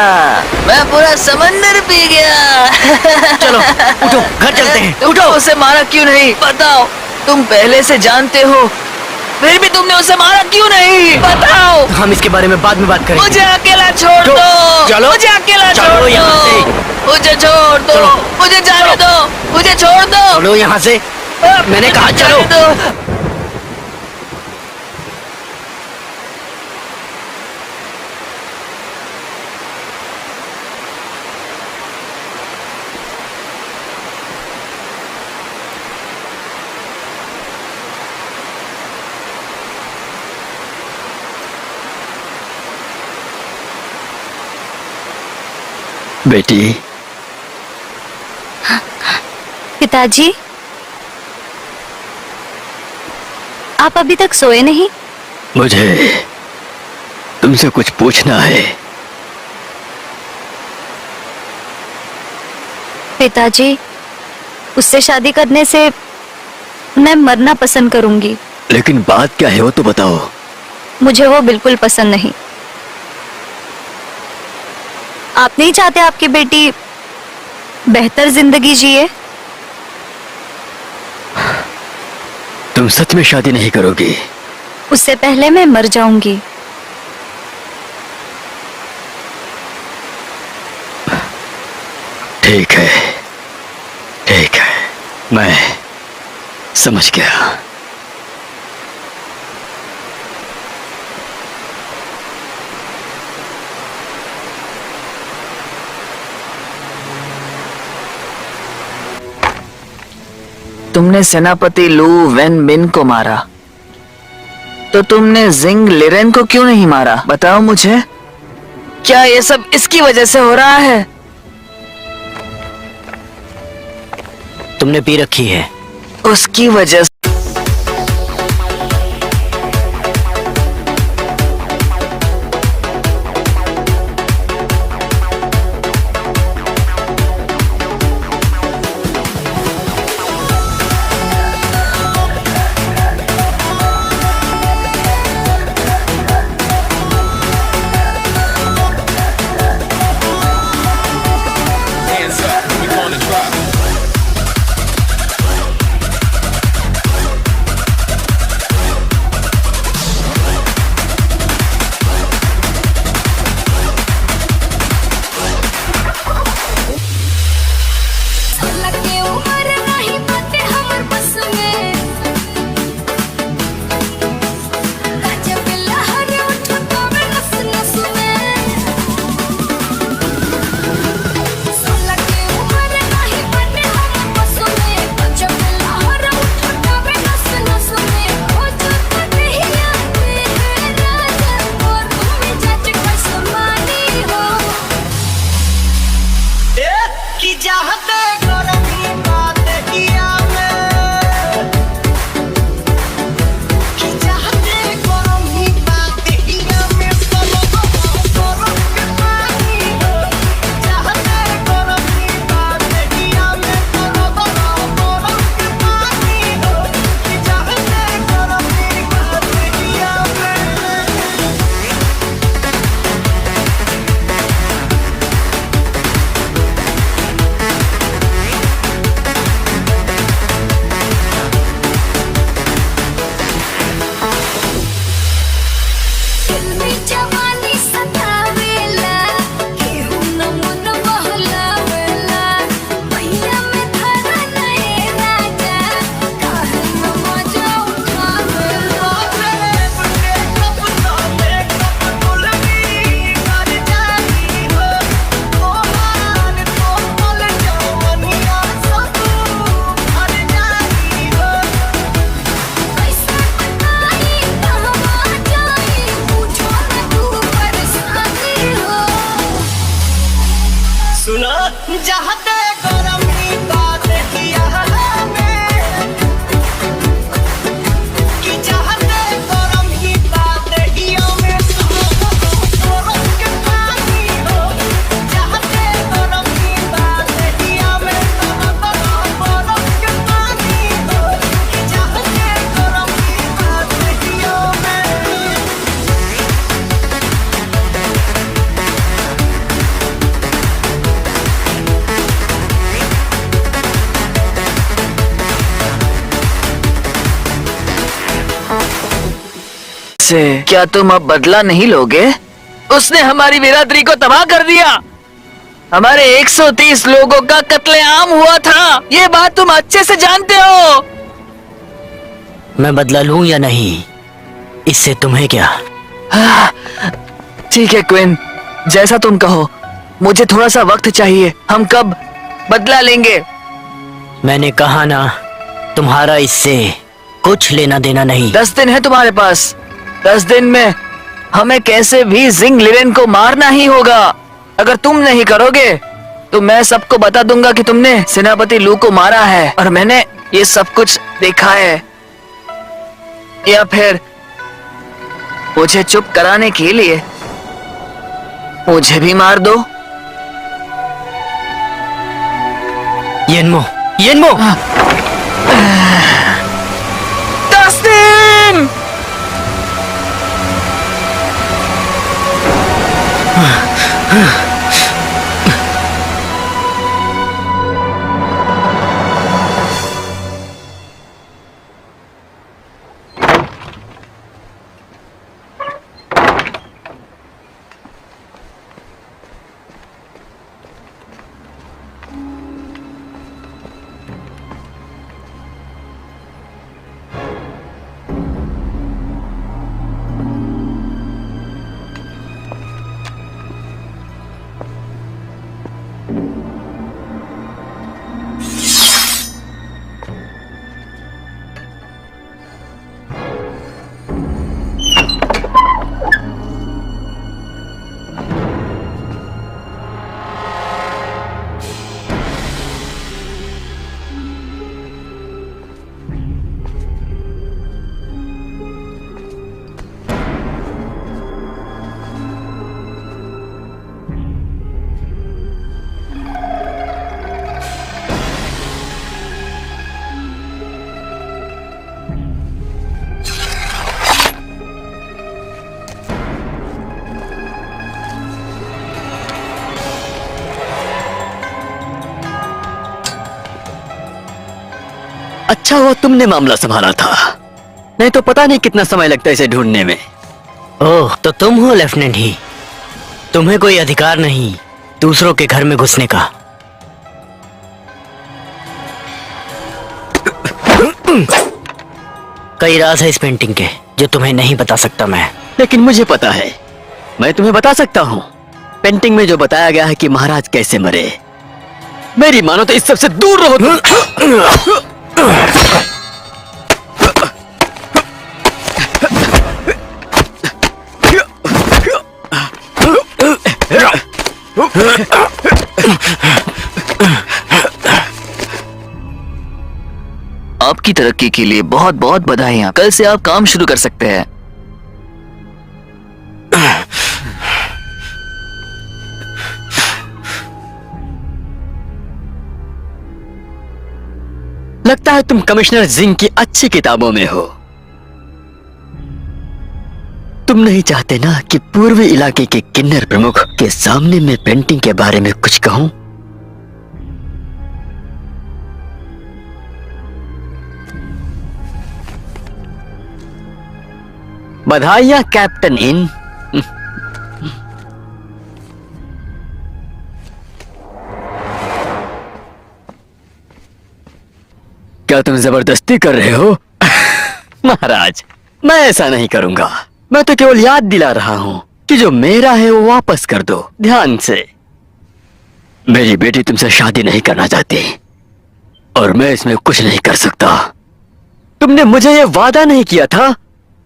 मैं पूरा समंदर पी गया।
चलो उठो, घर चलते हैं।
तुमने उसे मारा क्यों नहीं बताओ? तुम पहले से जानते हो, फिर भी तुमने उसे मारा क्यों नहीं बताओ?
हम इसके बारे में बाद में बात करेंगे।
मुझे अकेला छोड़
तो,
दो।
चलो।
मुझे अकेला
चलो
छोड़
यहाँ से।
दो। मुझे छोड़ दो।
चलो।
मुझे जाने दो। मुझे छोड़ दो।
चलो यहाँ से। मैंने कहा
मुझे
चलो।
जाने दो।
बेटी,
पिताजी, आप अभी तक सोए नहीं?
मुझे तुमसे कुछ पूछना है।
पिताजी, उससे शादी करने से मैं मरना पसंद करूंगी।
लेकिन बात क्या है वो तो बताओ।
मुझे वो बिल्कुल पसंद नहीं। आप नहीं चाहते आपकी बेटी बेहतर जिंदगी जिए?
तुम सच में शादी नहीं करोगी?
उससे पहले मैं मर जाऊंगी।
ठीक है, ठीक है, मैं समझ गया।
तुमने सेनापति लू वेन मिन को मारा, तो तुमने जिंग लिरेन को क्यों नहीं मारा? बताओ मुझे, क्या ये सब इसकी वजह से हो रहा है?
तुमने पी रखी है।
उसकी वजह से
Hands up, we gonna drop.
मुझसे, क्या तुम अब बदला नहीं लोगे? उसने हमारी बिरादरी को तबाह कर दिया। हमारे 130 लोगों का कत्लेआम हुआ था। ये बात तुम अच्छे से जानते हो।
मैं बदला लूं या नहीं, इससे तुम्हें क्या?
ठीक है क्वीन, जैसा तुम कहो। मुझे थोड़ा सा वक्त चाहिए। हम कब बदला लेंगे?
मैंने कहा ना, तुम्हारा इससे कुछ लेना देना नहीं।
10 दिन है तुम्हारे पास। 10 दिन में हमें कैसे भी जिंग लिरेन को मारना ही होगा। अगर तुम नहीं करोगे तो मैं सबको बता दूंगा कि तुमने सेनापति लू को मारा है और मैंने ये सब कुछ देखा है। या फिर मुझे चुप कराने के लिए मुझे भी मार दो।
येनमो, येनमो!
10 दिन!
अच्छा हुआ तुमने मामला संभाला था, नहीं तो पता नहीं कितना समय लगता इसे ढूंढने में।
ओह, तो तुम हो लेफ्टिनेंट ही। तुम्हें कोई अधिकार नहीं दूसरों के घर में घुसने का। कई राज है इस पेंटिंग के जो तुम्हें नहीं बता सकता मैं।
लेकिन मुझे पता है, मैं तुम्हें बता सकता हूँ। पेंटिंग में जो बताया गया है कि महाराज कैसे मरे, मेरी मानो तो इस सबसे दूर रहो तुम।
आपकी तरक्की के लिए बहुत बहुत बधाइयां। कल से आप काम शुरू कर सकते हैं।
लगता है तुम कमिश्नर जिंग की अच्छी किताबों में हो। तुम नहीं चाहते ना कि पूर्वी इलाके के किन्नर प्रमुख के सामने मैं पेंटिंग के बारे में कुछ कहूं? बधाइयां कैप्टन इन। क्या तुम जबरदस्ती कर रहे हो? महाराज, मैं ऐसा नहीं करूंगा। मैं तो केवल याद दिला रहा हूं कि जो मेरा है वो वापस कर दो। ध्यान से। मेरी बेटी तुमसे शादी नहीं करना चाहती और मैं इसमें कुछ नहीं कर सकता। तुमने मुझे ये वादा नहीं किया था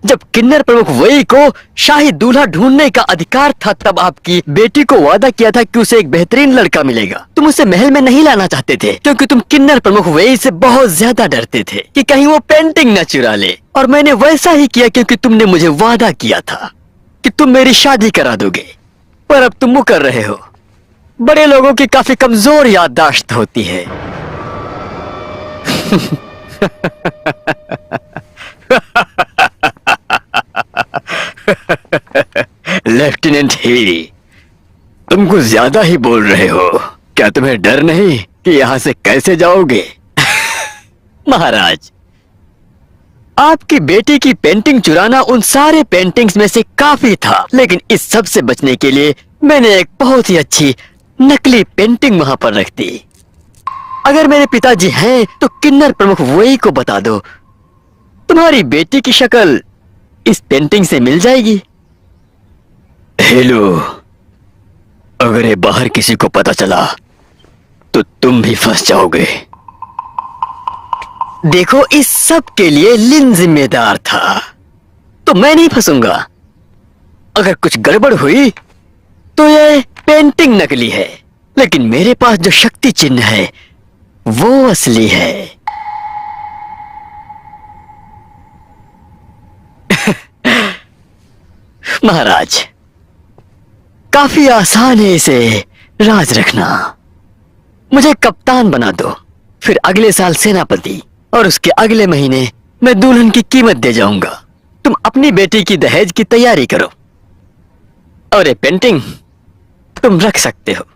जब किन्नर प्रमुख वही को शाही दूल्हा ढूंढने का अधिकार था, तब आपकी बेटी को वादा किया था कि उसे एक बेहतरीन लड़का मिलेगा। तुम उसे महल में नहीं लाना चाहते थे क्योंकि तुम किन्नर प्रमुख वही से बहुत ज्यादा डरते थे कि कहीं वो पेंटिंग न चुरा ले। और मैंने वैसा ही किया क्योंकि तुमने मुझे वादा किया था कि तुम मेरी शादी करा दोगे, पर अब तुम मुकर रहे हो। बड़े लोगों की काफी कमजोर याददाश्त होती है। लेफ्टिनेंट ही, तुम कुछ ज्यादा ही बोल रहे हो। क्या तुम्हें डर नहीं कि यहां से कैसे जाओगे? महाराज, आपकी बेटी की पेंटिंग चुराना उन सारे पेंटिंग्स में से काफी था, लेकिन इस सब से बचने के लिए मैंने एक बहुत ही अच्छी नकली पेंटिंग वहां पर रख दी। अगर मेरे पिताजी हैं तो किन्नर प्रमुख वही को बता दो, तुम्हारी बेटी की शक्ल इस पेंटिंग से मिल जाएगी। हेलो, अगर ये बाहर किसी को पता चला तो तुम भी फंस जाओगे। देखो, इस सब के लिए लिन जिम्मेदार था, तो मैं नहीं फंसूंगा। अगर कुछ गड़बड़ हुई तो ये पेंटिंग नकली है, लेकिन मेरे पास जो शक्ति चिन्ह है वो असली है। महाराज, काफी आसान है इसे राज रखना। मुझे कप्तान बना दो, फिर अगले साल सेनापति, और उसके अगले महीने मैं दुल्हन की कीमत दे जाऊंगा। तुम अपनी बेटी की दहेज की तैयारी करो, और ये पेंटिंग तुम रख सकते हो।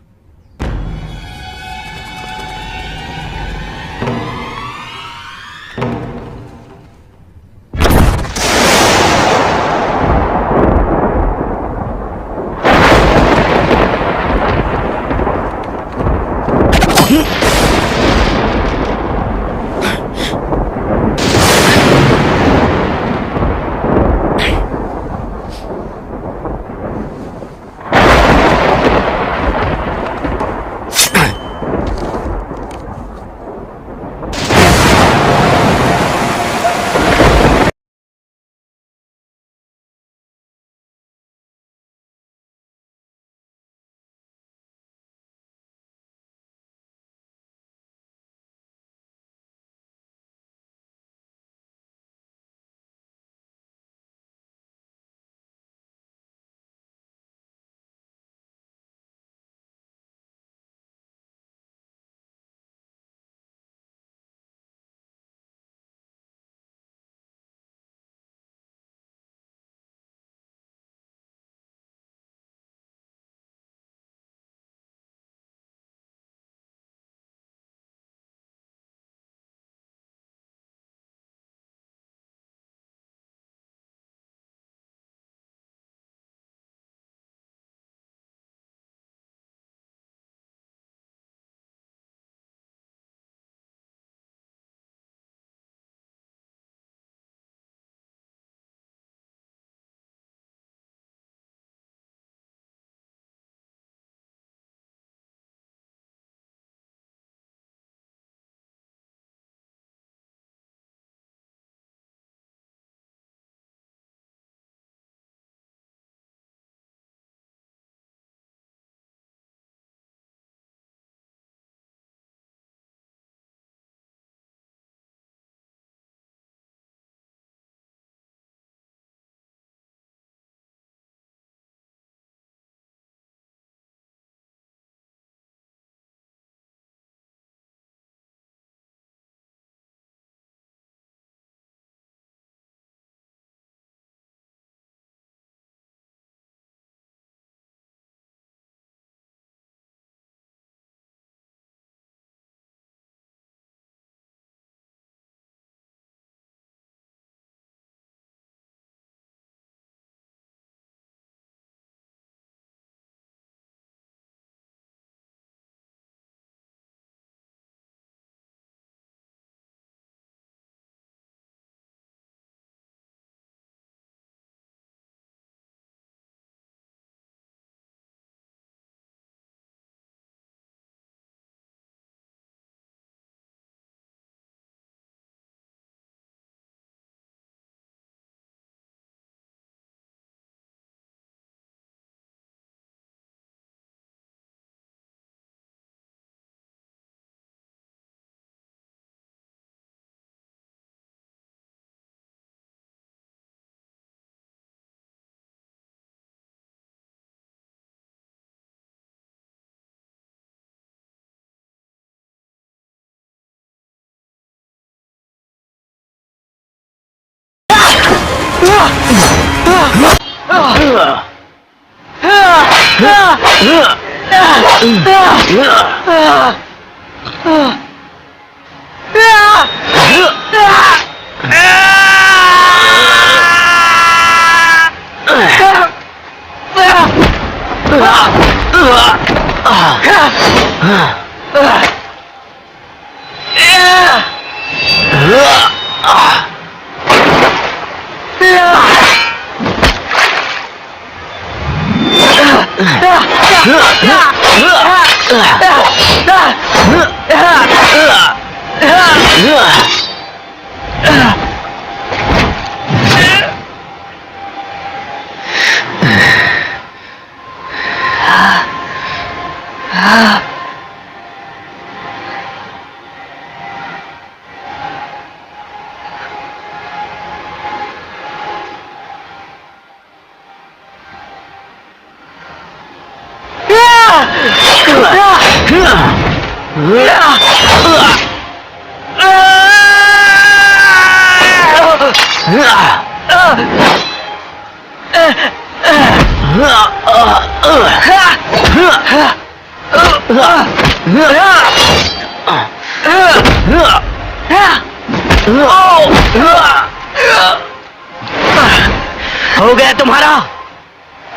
हो गया तुम्हारा?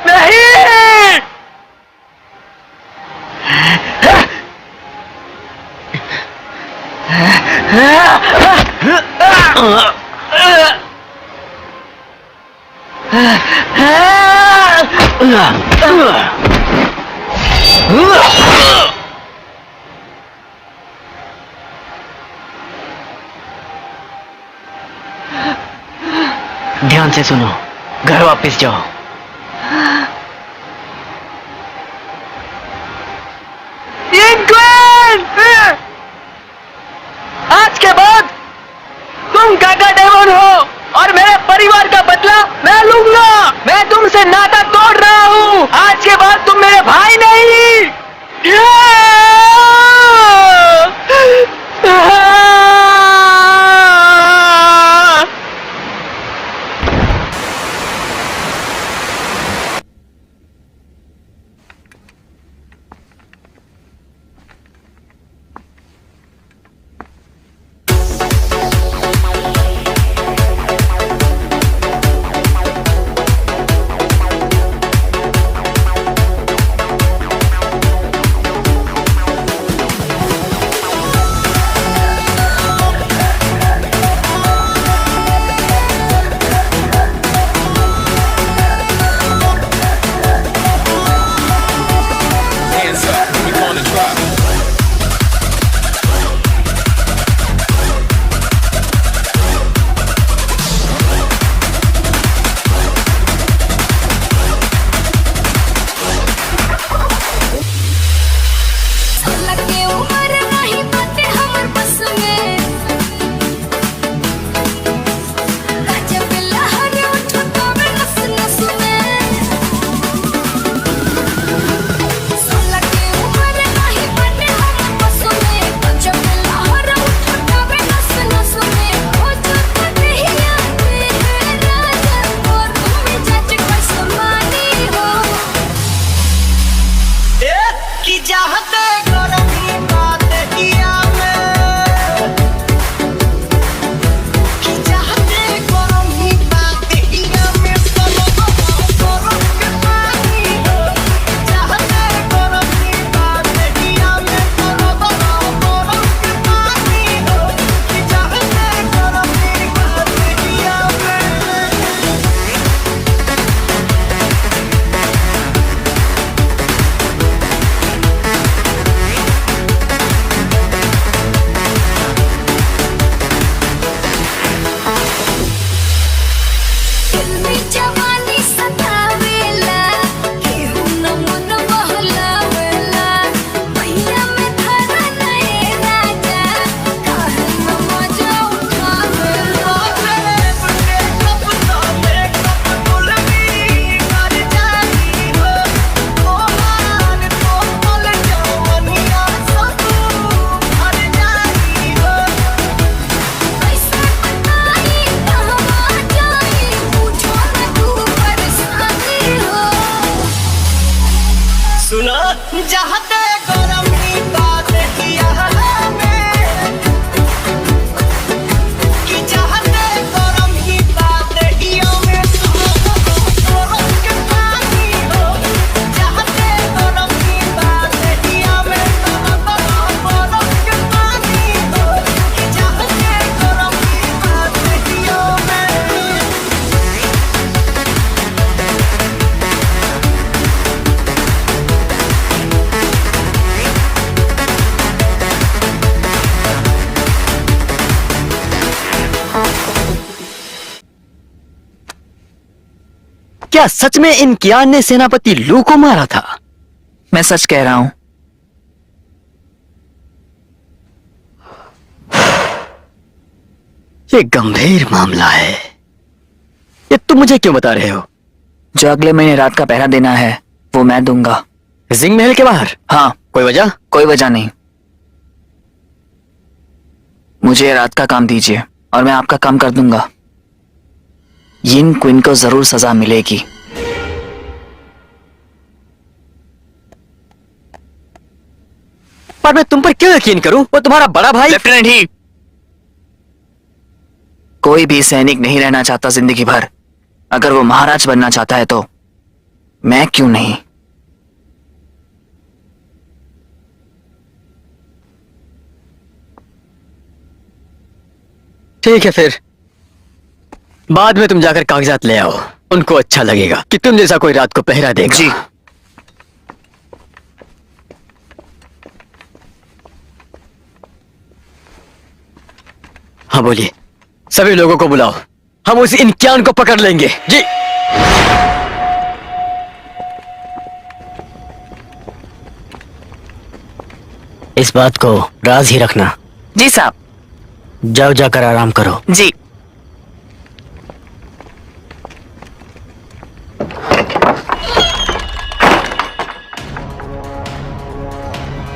नहीं।
ध्यान से सुनो, घर वापस जाओ।
आज के बाद तुम गागा डेमन हो और मेरे परिवार का बदला मैं लूंगा। मैं तुमसे नाता तोड़ रहा हूँ। आज के बाद तुम मेरे भाई नहीं। क्या सच में इन कियान ने सेनापति लू को मारा था?
मैं सच कह रहा हूं।
ये गंभीर मामला है। ये तुम मुझे क्यों बता रहे हो?
जो अगले महीने रात का पहरा देना है वो मैं दूंगा।
जिंग महल के बाहर?
हाँ।
कोई वजह?
कोई वजह नहीं। मुझे रात का काम दीजिए और मैं आपका काम कर दूंगा। यिन क्वीन को जरूर सजा मिलेगी।
पर मैं तुम पर क्यों यकीन करूं? वो तुम्हारा बड़ा भाई।
लेफ्टिनेंट ही, कोई भी सैनिक नहीं रहना चाहता जिंदगी भर। अगर वो महाराज बनना चाहता है तो मैं क्यों नहीं?
ठीक है, फिर बाद में तुम जाकर कागजात ले आओ। उनको अच्छा लगेगा कि तुम जैसा कोई रात को पहरा देगा।
जी।
हाँ बोलिए। सभी लोगों को बुलाओ, हम उस इनकियान को पकड़ लेंगे। जी।
इस बात को राज ही रखना।
जी साहब।
जाओ, जाकर आराम करो।
जी।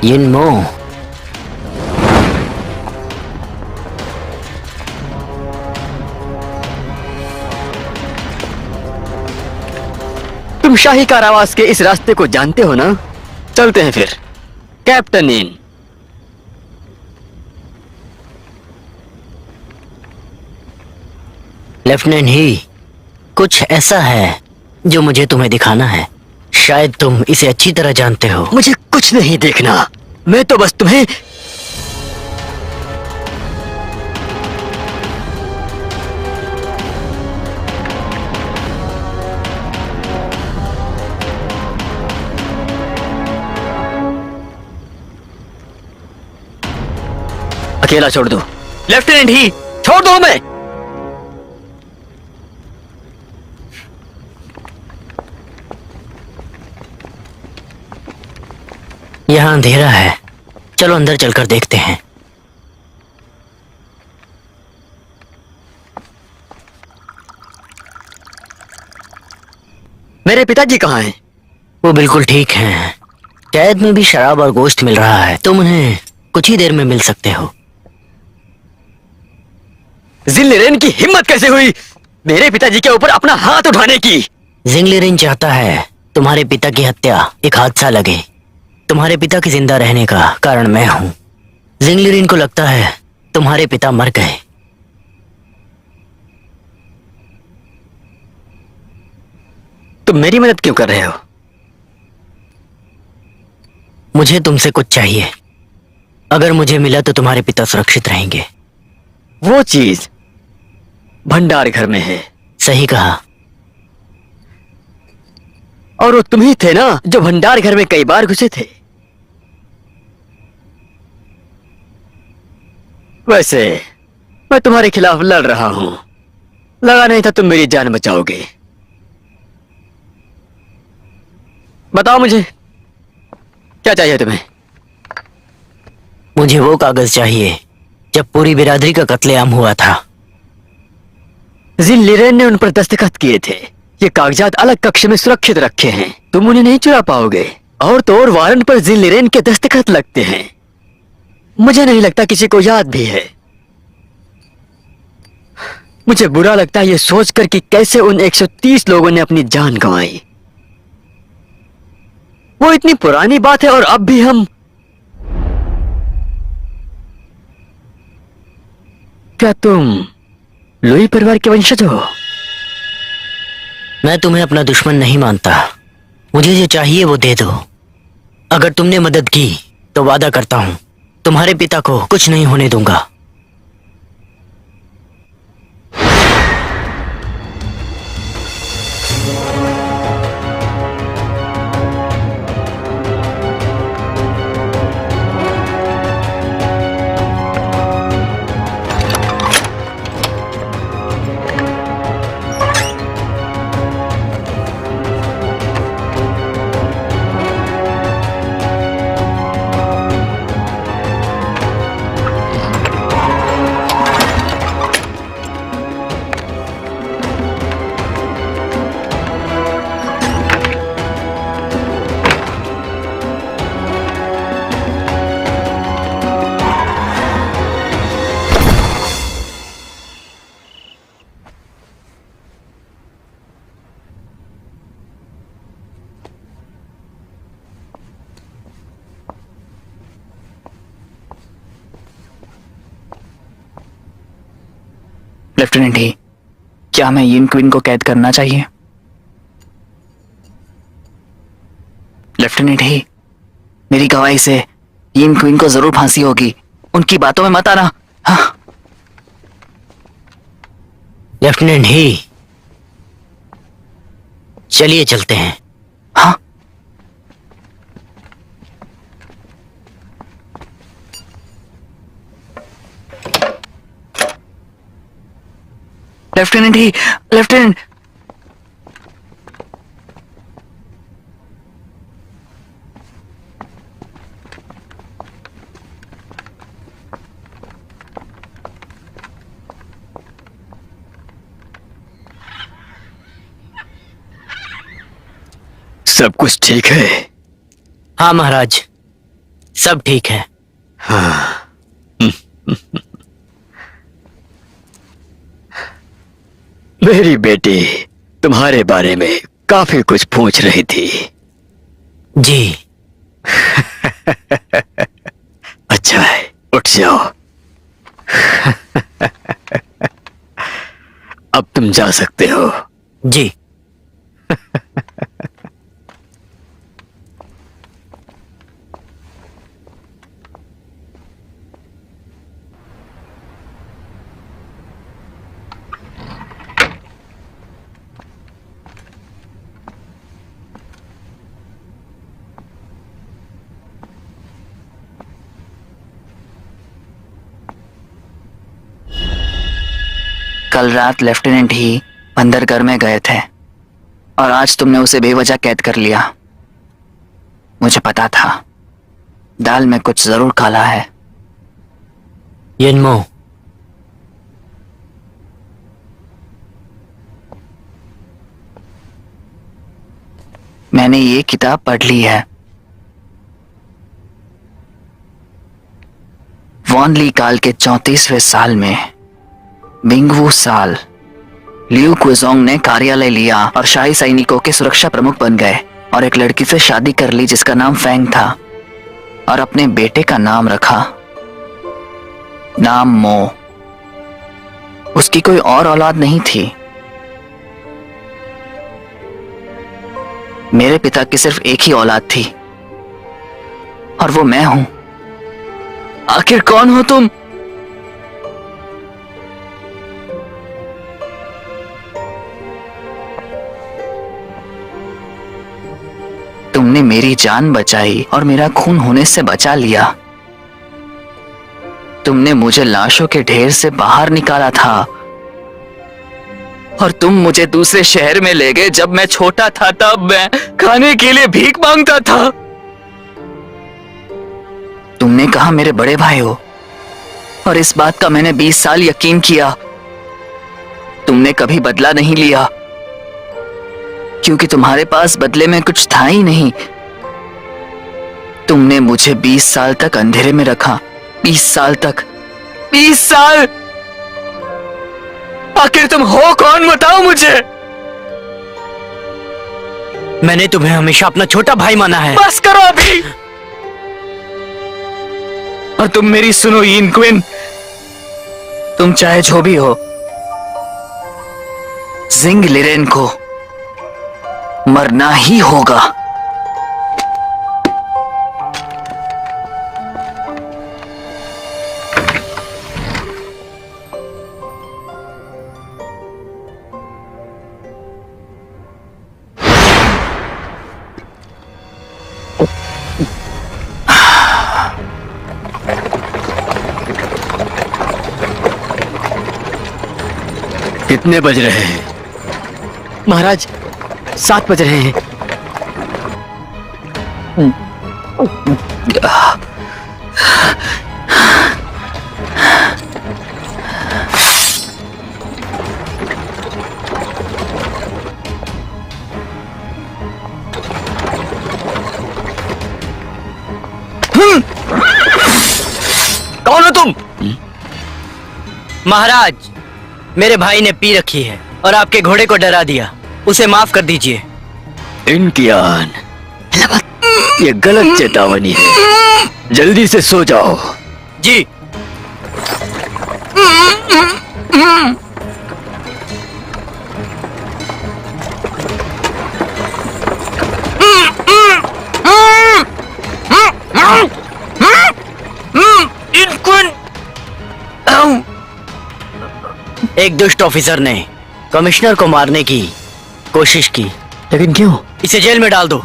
यिनमो,
तुम शाही कारावास के इस रास्ते को जानते हो ना? चलते हैं फिर। Captain in.
लेफ्टिनेंट ही, कुछ ऐसा है जो मुझे तुम्हें दिखाना है। शायद तुम इसे अच्छी तरह जानते हो।
मुझे कुछ नहीं देखना, मैं तो बस तुम्हें अकेला छोड़ दो।
लेफ्टिनेंट ही,
छोड़ दो मैं।
यहाँ अंधेरा है, चलो अंदर चलकर देखते हैं।
मेरे पिताजी कहाँ हैं?
वो बिल्कुल ठीक हैं। कैद में भी शराब और गोश्त मिल रहा है। तुम उन्हें कुछ ही देर में मिल सकते हो।
जिनलिरेन की हिम्मत कैसे हुई मेरे पिताजी के ऊपर अपना हाथ उठाने की?
जिंगलिरिन चाहता है तुम्हारे पिता की हत्या एक हादसा लगे। तुम्हारे पिता के जिंदा रहने का कारण मैं हूं। जिंगलिरिन को लगता है तुम्हारे पिता मर गए।
तुम मेरी मदद क्यों कर रहे हो?
मुझे तुमसे कुछ चाहिए। अगर मुझे मिला तो तुम्हारे पिता सुरक्षित रहेंगे।
वो चीज भंडार घर में है।
सही कहा।
और वो तुम ही थे ना जो भंडार घर में कई बार घुसे थे। वैसे मैं तुम्हारे खिलाफ लड़ रहा हूं। लगा नहीं था तुम मेरी जान बचाओगे। बताओ मुझे क्या चाहिए तुम्हें?
मुझे वो कागज चाहिए जब पूरी बिरादरी का कत्लेआम हुआ था।
जिनलिरेन ने उन पर दस्तखत किए थे। ये कागजात अलग कक्ष में सुरक्षित रखे हैं, तुम उन्हें नहीं चुरा पाओगे। और तो और वारंट पर जिनलिरेन के दस्तखत लगते हैं। मुझे नहीं लगता किसी को याद भी है। मुझे बुरा लगता है ये सोचकर कि कैसे उन 130 लोगों ने अपनी जान गंवाई। वो इतनी पुरानी बात है और अब भी हम। क्या तुम लुई परिवार के वंशज हो?
मैं तुम्हें अपना दुश्मन नहीं मानता। मुझे जो चाहिए वो दे दो। अगर तुमने मदद की तो वादा करता हूं तुम्हारे पिता को कुछ नहीं होने दूंगा।
लेफ्टिनेंट ही, क्या हमें यिन क्विन को कैद करना चाहिए? लेफ्टिनेंट ही, मेरी गवाही से यिन क्विन को जरूर फांसी होगी। उनकी बातों में मत आना। हाँ।
लेफ्टिनेंट ही, चलिए चलते हैं।
हाँ। लेफ्टिनेंट ही, लेफ्टिनेंट।
सब कुछ ठीक है?
हाँ महाराज, सब ठीक है।
मेरी बेटी तुम्हारे बारे में काफी कुछ पूछ रही थी।
जी।
अच्छा है, उठ जाओ। अब तुम जा सकते हो।
जी।
कल रात लेफ्टिनेंट ही बंदरगढ़ में गए थे और आज तुमने उसे बेवजह कैद कर लिया। मुझे पता था दाल में कुछ जरूर काला है।
यिनमो,
मैंने ये किताब पढ़ ली है। वॉनली काल के 34वें साल में बिंगवू साल लियू क्विजोंग ने कार्यालय लिया और शाही सैनिकों के सुरक्षा प्रमुख बन गए और एक लड़की से शादी कर ली जिसका नाम फेंग था और अपने बेटे का नाम रखा नाम मो। उसकी कोई और औलाद नहीं थी। मेरे पिता की सिर्फ एक ही औलाद थी और वो मैं हूं। आखिर कौन हो तुम? तुमने मेरी जान बचाई और मेरा खून होने से बचा लिया। तुमने मुझे लाशों के ढेर से बाहर निकाला था और तुम मुझे दूसरे शहर में ले गए। जब मैं छोटा था तब मैं खाने के लिए भीख मांगता था। तुमने कहा मेरे बड़े भाई हो और इस बात का मैंने 20 साल यकीन किया। तुमने कभी बदला नहीं लिया क्योंकि तुम्हारे पास बदले में कुछ था ही नहीं। तुमने मुझे 20 साल तक अंधेरे में रखा। 20 साल तक। 20 साल! आखिर तुम हो कौन, बताओ मुझे।
मैंने तुम्हें हमेशा अपना छोटा भाई माना है।
बस करो अभी। और तुम मेरी सुनो यिन क्विन, तुम चाहे जो भी हो, जिंग लिरेन को मरना ही होगा।
कितने बज रहे हैं?
महाराज, 7 बज रहे हैं।
कौन हो तुम?
महाराज, मेरे भाई ने पी रखी है और आपके घोड़े को डरा दिया। उसे माफ कर दीजिए।
इनकी आन, ये गलत चेतावनी है। जल्दी से सो जाओ।
जी। एक दुष्ट ऑफिसर ने कमिश्नर को मारने की कोशिश की।
लेकिन क्यों?
इसे जेल में डाल दो।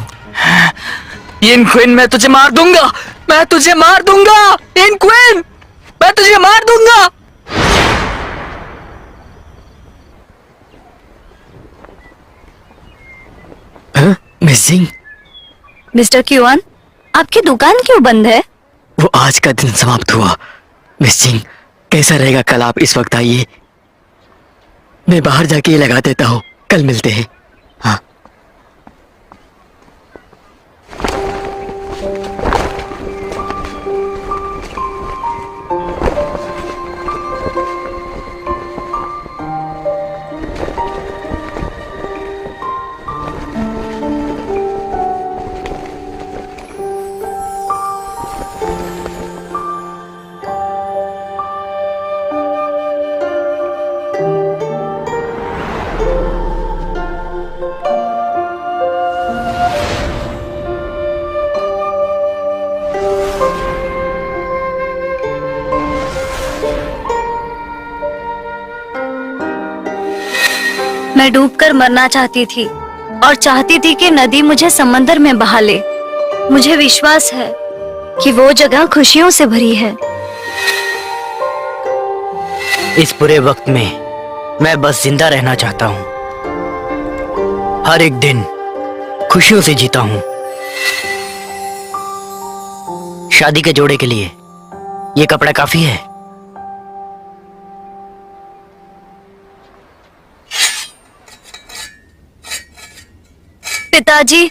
इन क्विन, मैं तुझे मार दूंगा, मैं तुझे मार दूंगा। इन क्विन, मैं तुझे मार दूंगा।
मिसिंग।
मिस्टर क्यूआन, आपकी दुकान क्यों बंद है?
वो आज का दिन समाप्त हुआ। मिसिंग, कैसा रहेगा कल आप इस वक्त आइए, मैं बाहर जाके ये लगा देता हूँ, कल मिलते हैं। हाँ।
मैं डूबकर मरना चाहती थी और चाहती थी कि नदी मुझे समंदर में बहा ले। मुझे विश्वास है कि वो जगह खुशियों से भरी है।
इस बुरे वक्त में मैं बस जिंदा रहना चाहता हूँ, हर एक दिन खुशियों से जीता हूँ। शादी के जोड़े के लिए ये कपड़ा काफी है।
पिताजी,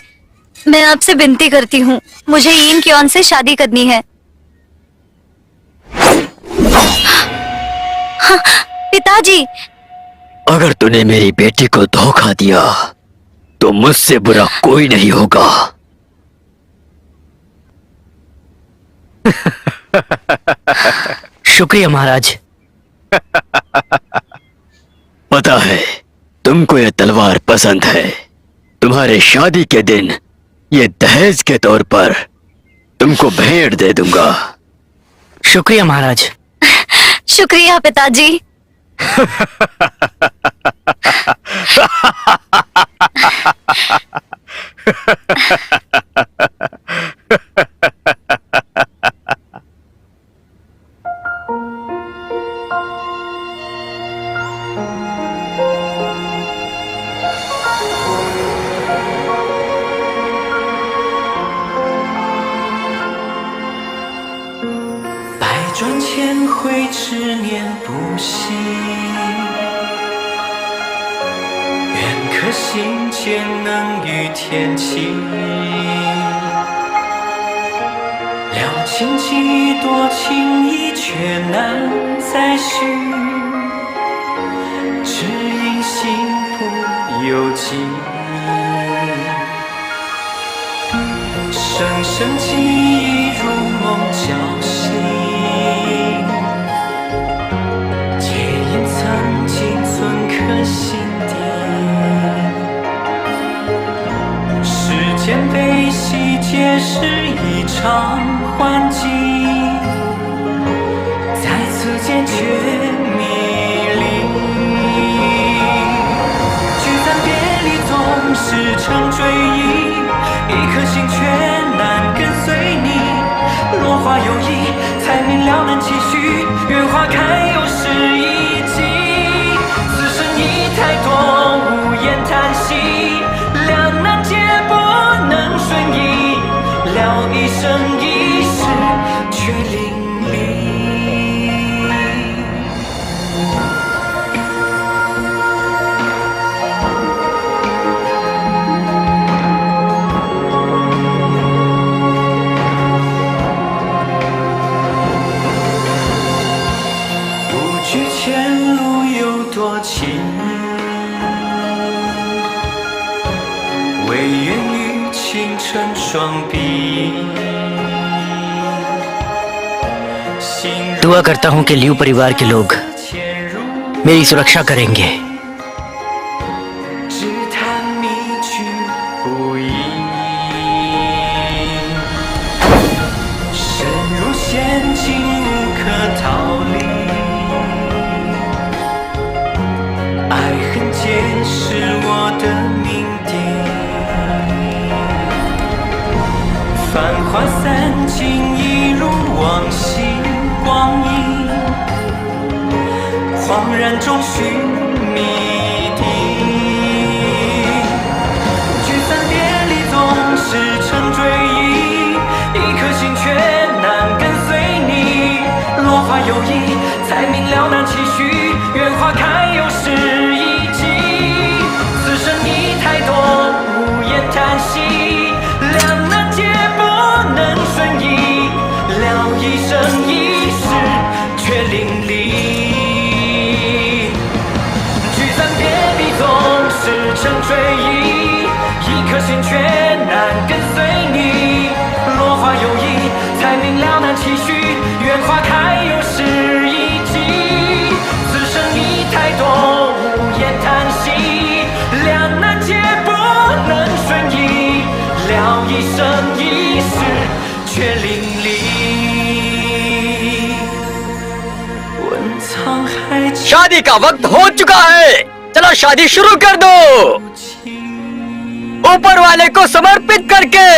मैं आपसे विनती करती हूँ, मुझे यीन क्योन से शादी करनी है। हाँ, पिताजी।
अगर तूने मेरी बेटी को धोखा दिया तो मुझसे बुरा कोई नहीं होगा।
शुक्रिया महाराज।
पता है तुमको ये तलवार पसंद है। तुम्हारे शादी के दिन ये दहेज के तौर पर तुमको भेंट दे दूंगा।
शुक्रिया महाराज।
शुक्रिया पिताजी।
转千回，执念不息。愿颗心间能与天齐。了情几多情意，却难再续。只因心不由己。声声记忆如梦绞醒。曾经存颗心底，世间悲喜皆是一场幻境，在此间却迷离。聚散别离总是成追忆，一颗心却难跟随你。落花有意，才明了能期许，愿花开又是一季。太多无言叹息，两难皆不能顺意，聊一生一世却淋漓。不知前路有多情。唯愿与清晨双臂。
दुआ करता हूँ कि लियू परिवार के लोग मेरी सुरक्षा करेंगे।
花散尽，一如往昔光阴，恍然中寻觅地。聚散别离总是成追忆，一颗心却难跟随你。落花有意，才明了难期许，愿花开又是一季。此生已太多无言叹息，两难皆不能顺意，聊一生一世却淋漓。聚散别离总是成追忆，一颗心却难跟随你。落花有意，才明了难期许，愿花开又是一季。此生已太多无言叹息，两难皆不能顺意，聊一生一世却淋漓。问沧海情
शादी का वक्त हो चुका है, चलो शादी शुरू कर दो, ऊपर वाले को समर्पित करके।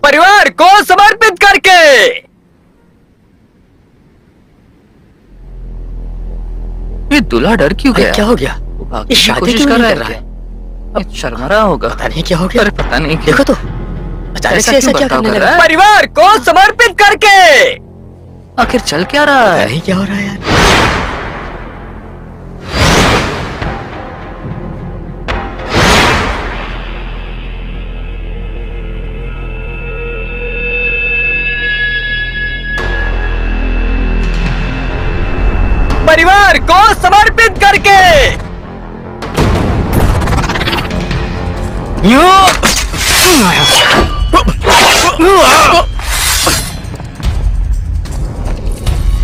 परिवार को समर्पित करके।
ये दूल्हा डर क्यों गया?
क्या हो गया?
भागने की
शादी
कोशिश
क्यों
कर
नहीं
रहा
कर रहा
है
है?
अब शर्मा रहा होगा।
पता नहीं क्या हो गया।
अरे पता नहीं क्यों।
देखो तो अचानक
ऐसा
से ऐसा
क्यों
क्या
बर्ताव
करने
कर
लगा?
रहा है?
परिवार को समर्पित करके।
आखिर चल क्या रहा है?
नहीं क्या हो रहा है यार? परिवार को समर्पित करके।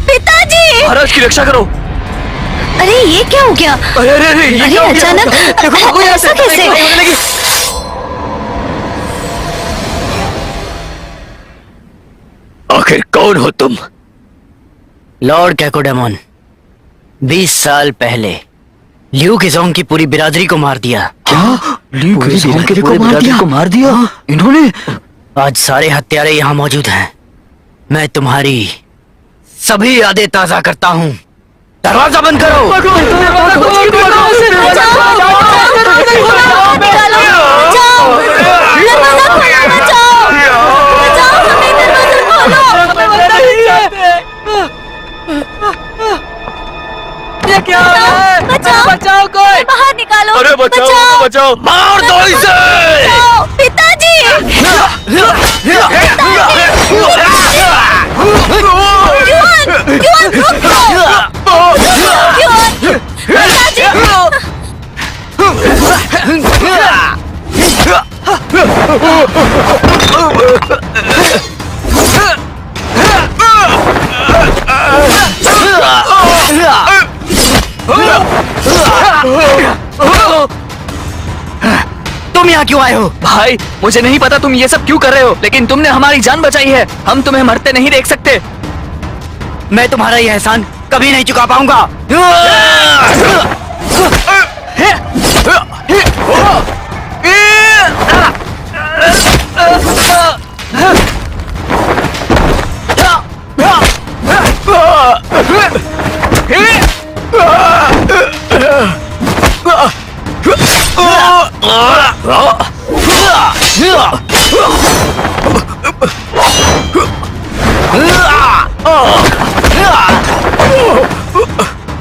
पिताजी!
महाराज की रक्षा करो।
अरे ये क्या हो गया?
अरे अरे अरे ये
अरे
क्या हो गया?
अचानक
देखो देखो यहाँ से
ऐसा कैसे?
लड़ाई होने लगी। आखिर कौन हो तुम?
लॉर्ड कैकोडेमोन, 20 साल पहले ल्यू किजोंग की पूरी बिरादरी को मार दिया।
क्या?
पूरी
बिरादरी
पूरी बिरादरी को मार दिया
इन्होंने?
आज सारे हत्यारे यहाँ मौजूद हैं। मैं तुम्हारी सभी यादें ताजा करता हूँ। दरवाजा बंद करो।
ये क्या हो रहा है? बचाओ कोई।
बाहर निकालो।
अरे बचाओ बचाओ,
मार दो इसे।
बचाओ, पिताजी! युवन, रुक जाओ। युवन, पिताजी!
तुम यहाँ क्यों आए हो?
भाई मुझे नहीं पता तुम ये सब क्यों कर रहे हो, लेकिन तुमने हमारी जान बचाई है। हम तुम्हें मरते नहीं देख सकते।
मैं तुम्हारा ये एहसान कभी नहीं चुका पाऊंगा।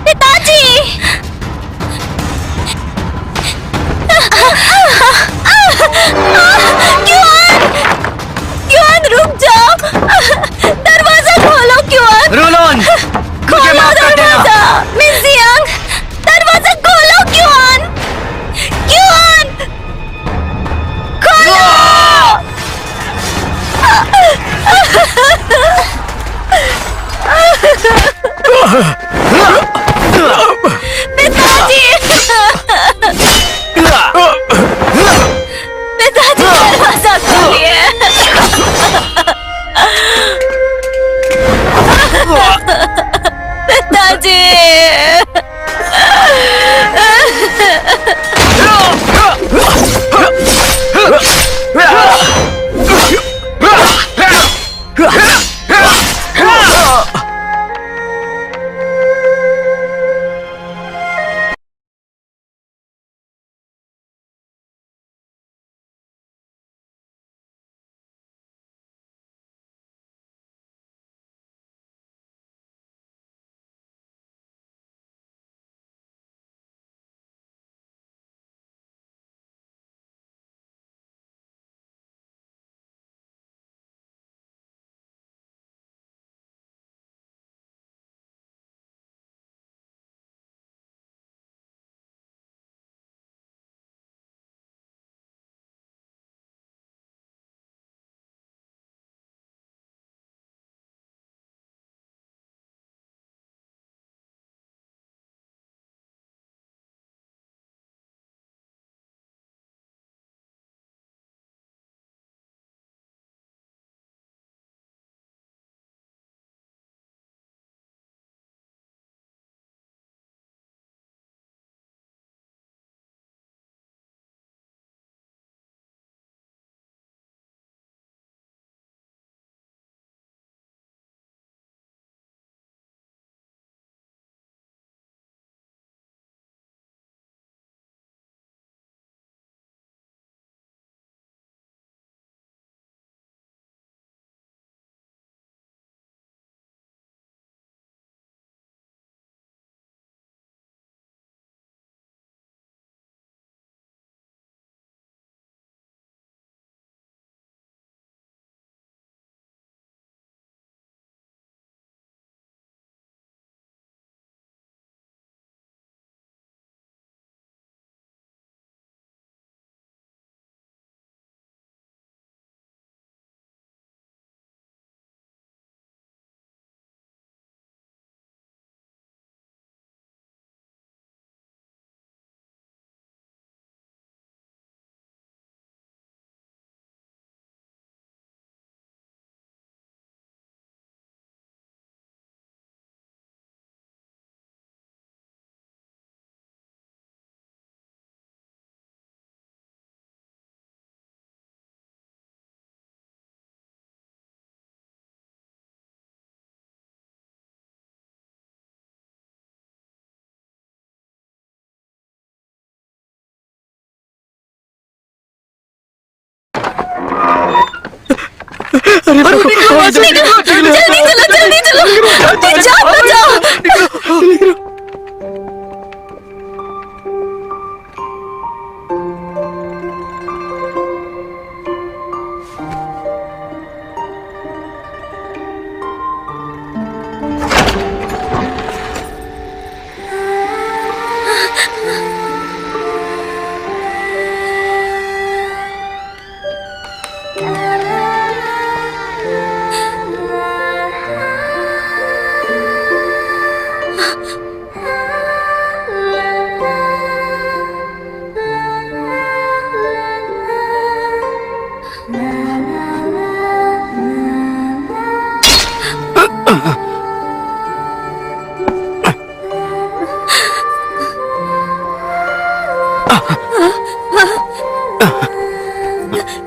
पिताजी! युवन, रुक जाओ। दरवाजा खोलो क्यून।
रूलोन, मुझे
खोलो
माफ कर देना।
दरवाजा। मिस जियांग, दरवाजा खोलो क्यून। क्यून! जल्दी चलो बचाओ बचाओ।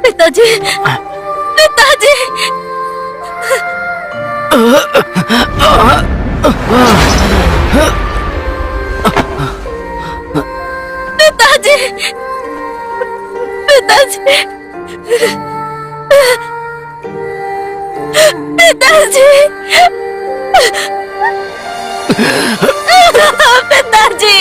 पिताजी पिताजी पिताजी पिताजी पिताजी पिताजी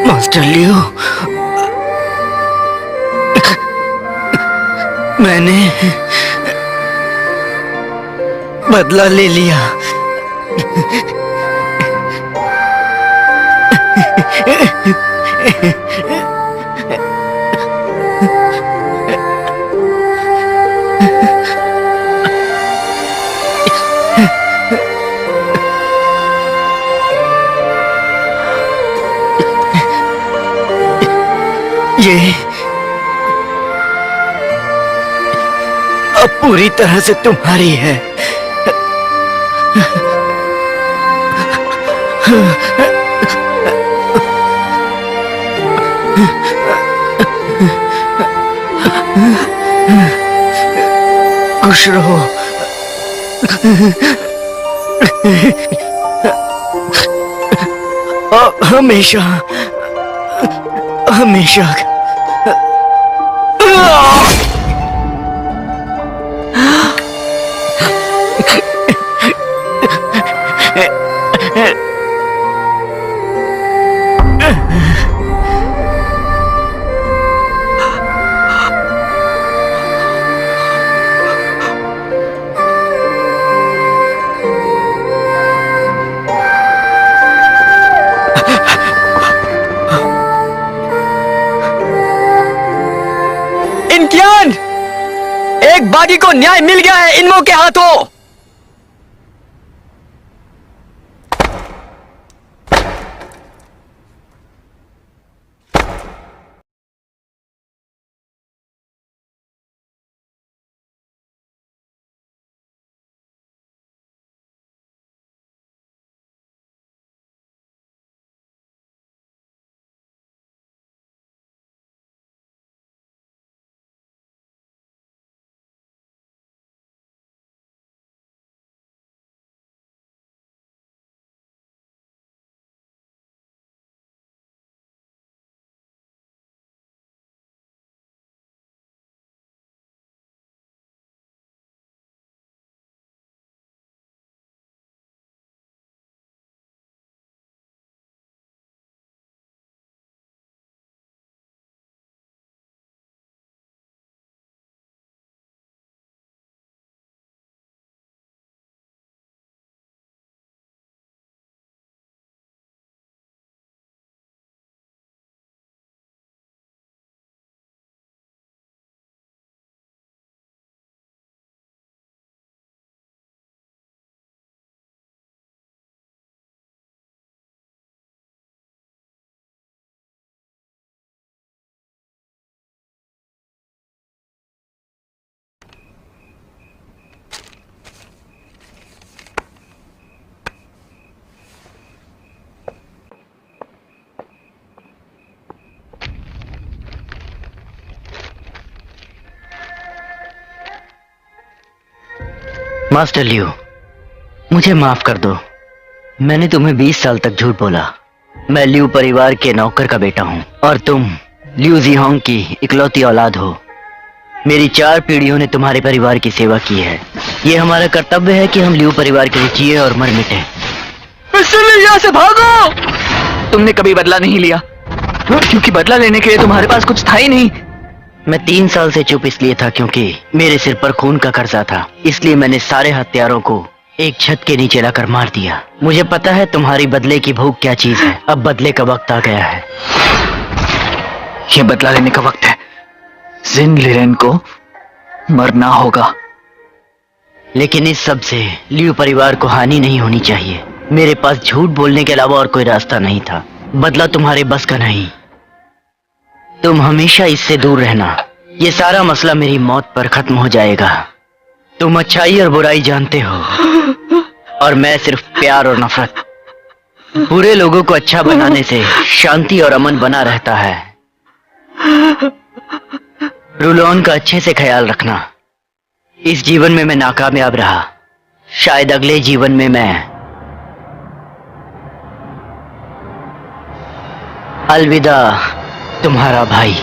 मास्टर लियो, मैंने बदला ले लिया। ये अब पूरी तरह से तुम्हारी है। खुश रहो। हमेशा हमेशा।
इनकियान, एक बागी को न्याय मिल गया है इनमो के हाथों।
मास्टर लियो, मुझे माफ कर दो। मैंने तुम्हें 20 साल तक झूठ बोला। मैं लियू परिवार के नौकर का बेटा हूँ और तुम लियू जीहोंग की इकलौती औलाद हो। मेरी 4 पीढ़ियों ने तुम्हारे परिवार की सेवा की है। ये हमारा कर्तव्य है कि हम लियू परिवार के लिए जिए और मर मिटे।
इसलिए यहाँ से भागो। तुमने कभी बदला नहीं लिया, क्योंकि बदला लेने के लिए तुम्हारे पास कुछ था ही नहीं।
मैं 3 साल से चुप इसलिए था क्योंकि मेरे सिर पर खून का कर्जा था। इसलिए मैंने सारे हत्यारों को एक छत के नीचे लाकर मार दिया। मुझे पता है तुम्हारी बदले की भूख क्या चीज है। अब बदले का वक्त आ गया है।
ये बदला लेने का वक्त है। जिन लिरेन को मरना होगा।
लेकिन इस सब से लियू परिवार को हानि नहीं होनी चाहिए। मेरे पास झूठ बोलने के अलावा और कोई रास्ता नहीं था। बदला तुम्हारे बस का नहीं। तुम हमेशा इससे दूर रहना। ये सारा मसला मेरी मौत पर खत्म हो जाएगा। तुम अच्छाई और बुराई जानते हो और मैं सिर्फ प्यार और नफरत। बुरे लोगों को अच्छा बनाने से शांति और अमन बना रहता है। रुलोन का अच्छे से ख्याल रखना। इस जीवन में मैं नाकामयाब रहा, शायद अगले जीवन में मैं। अलविदा तुम्हारा भाई।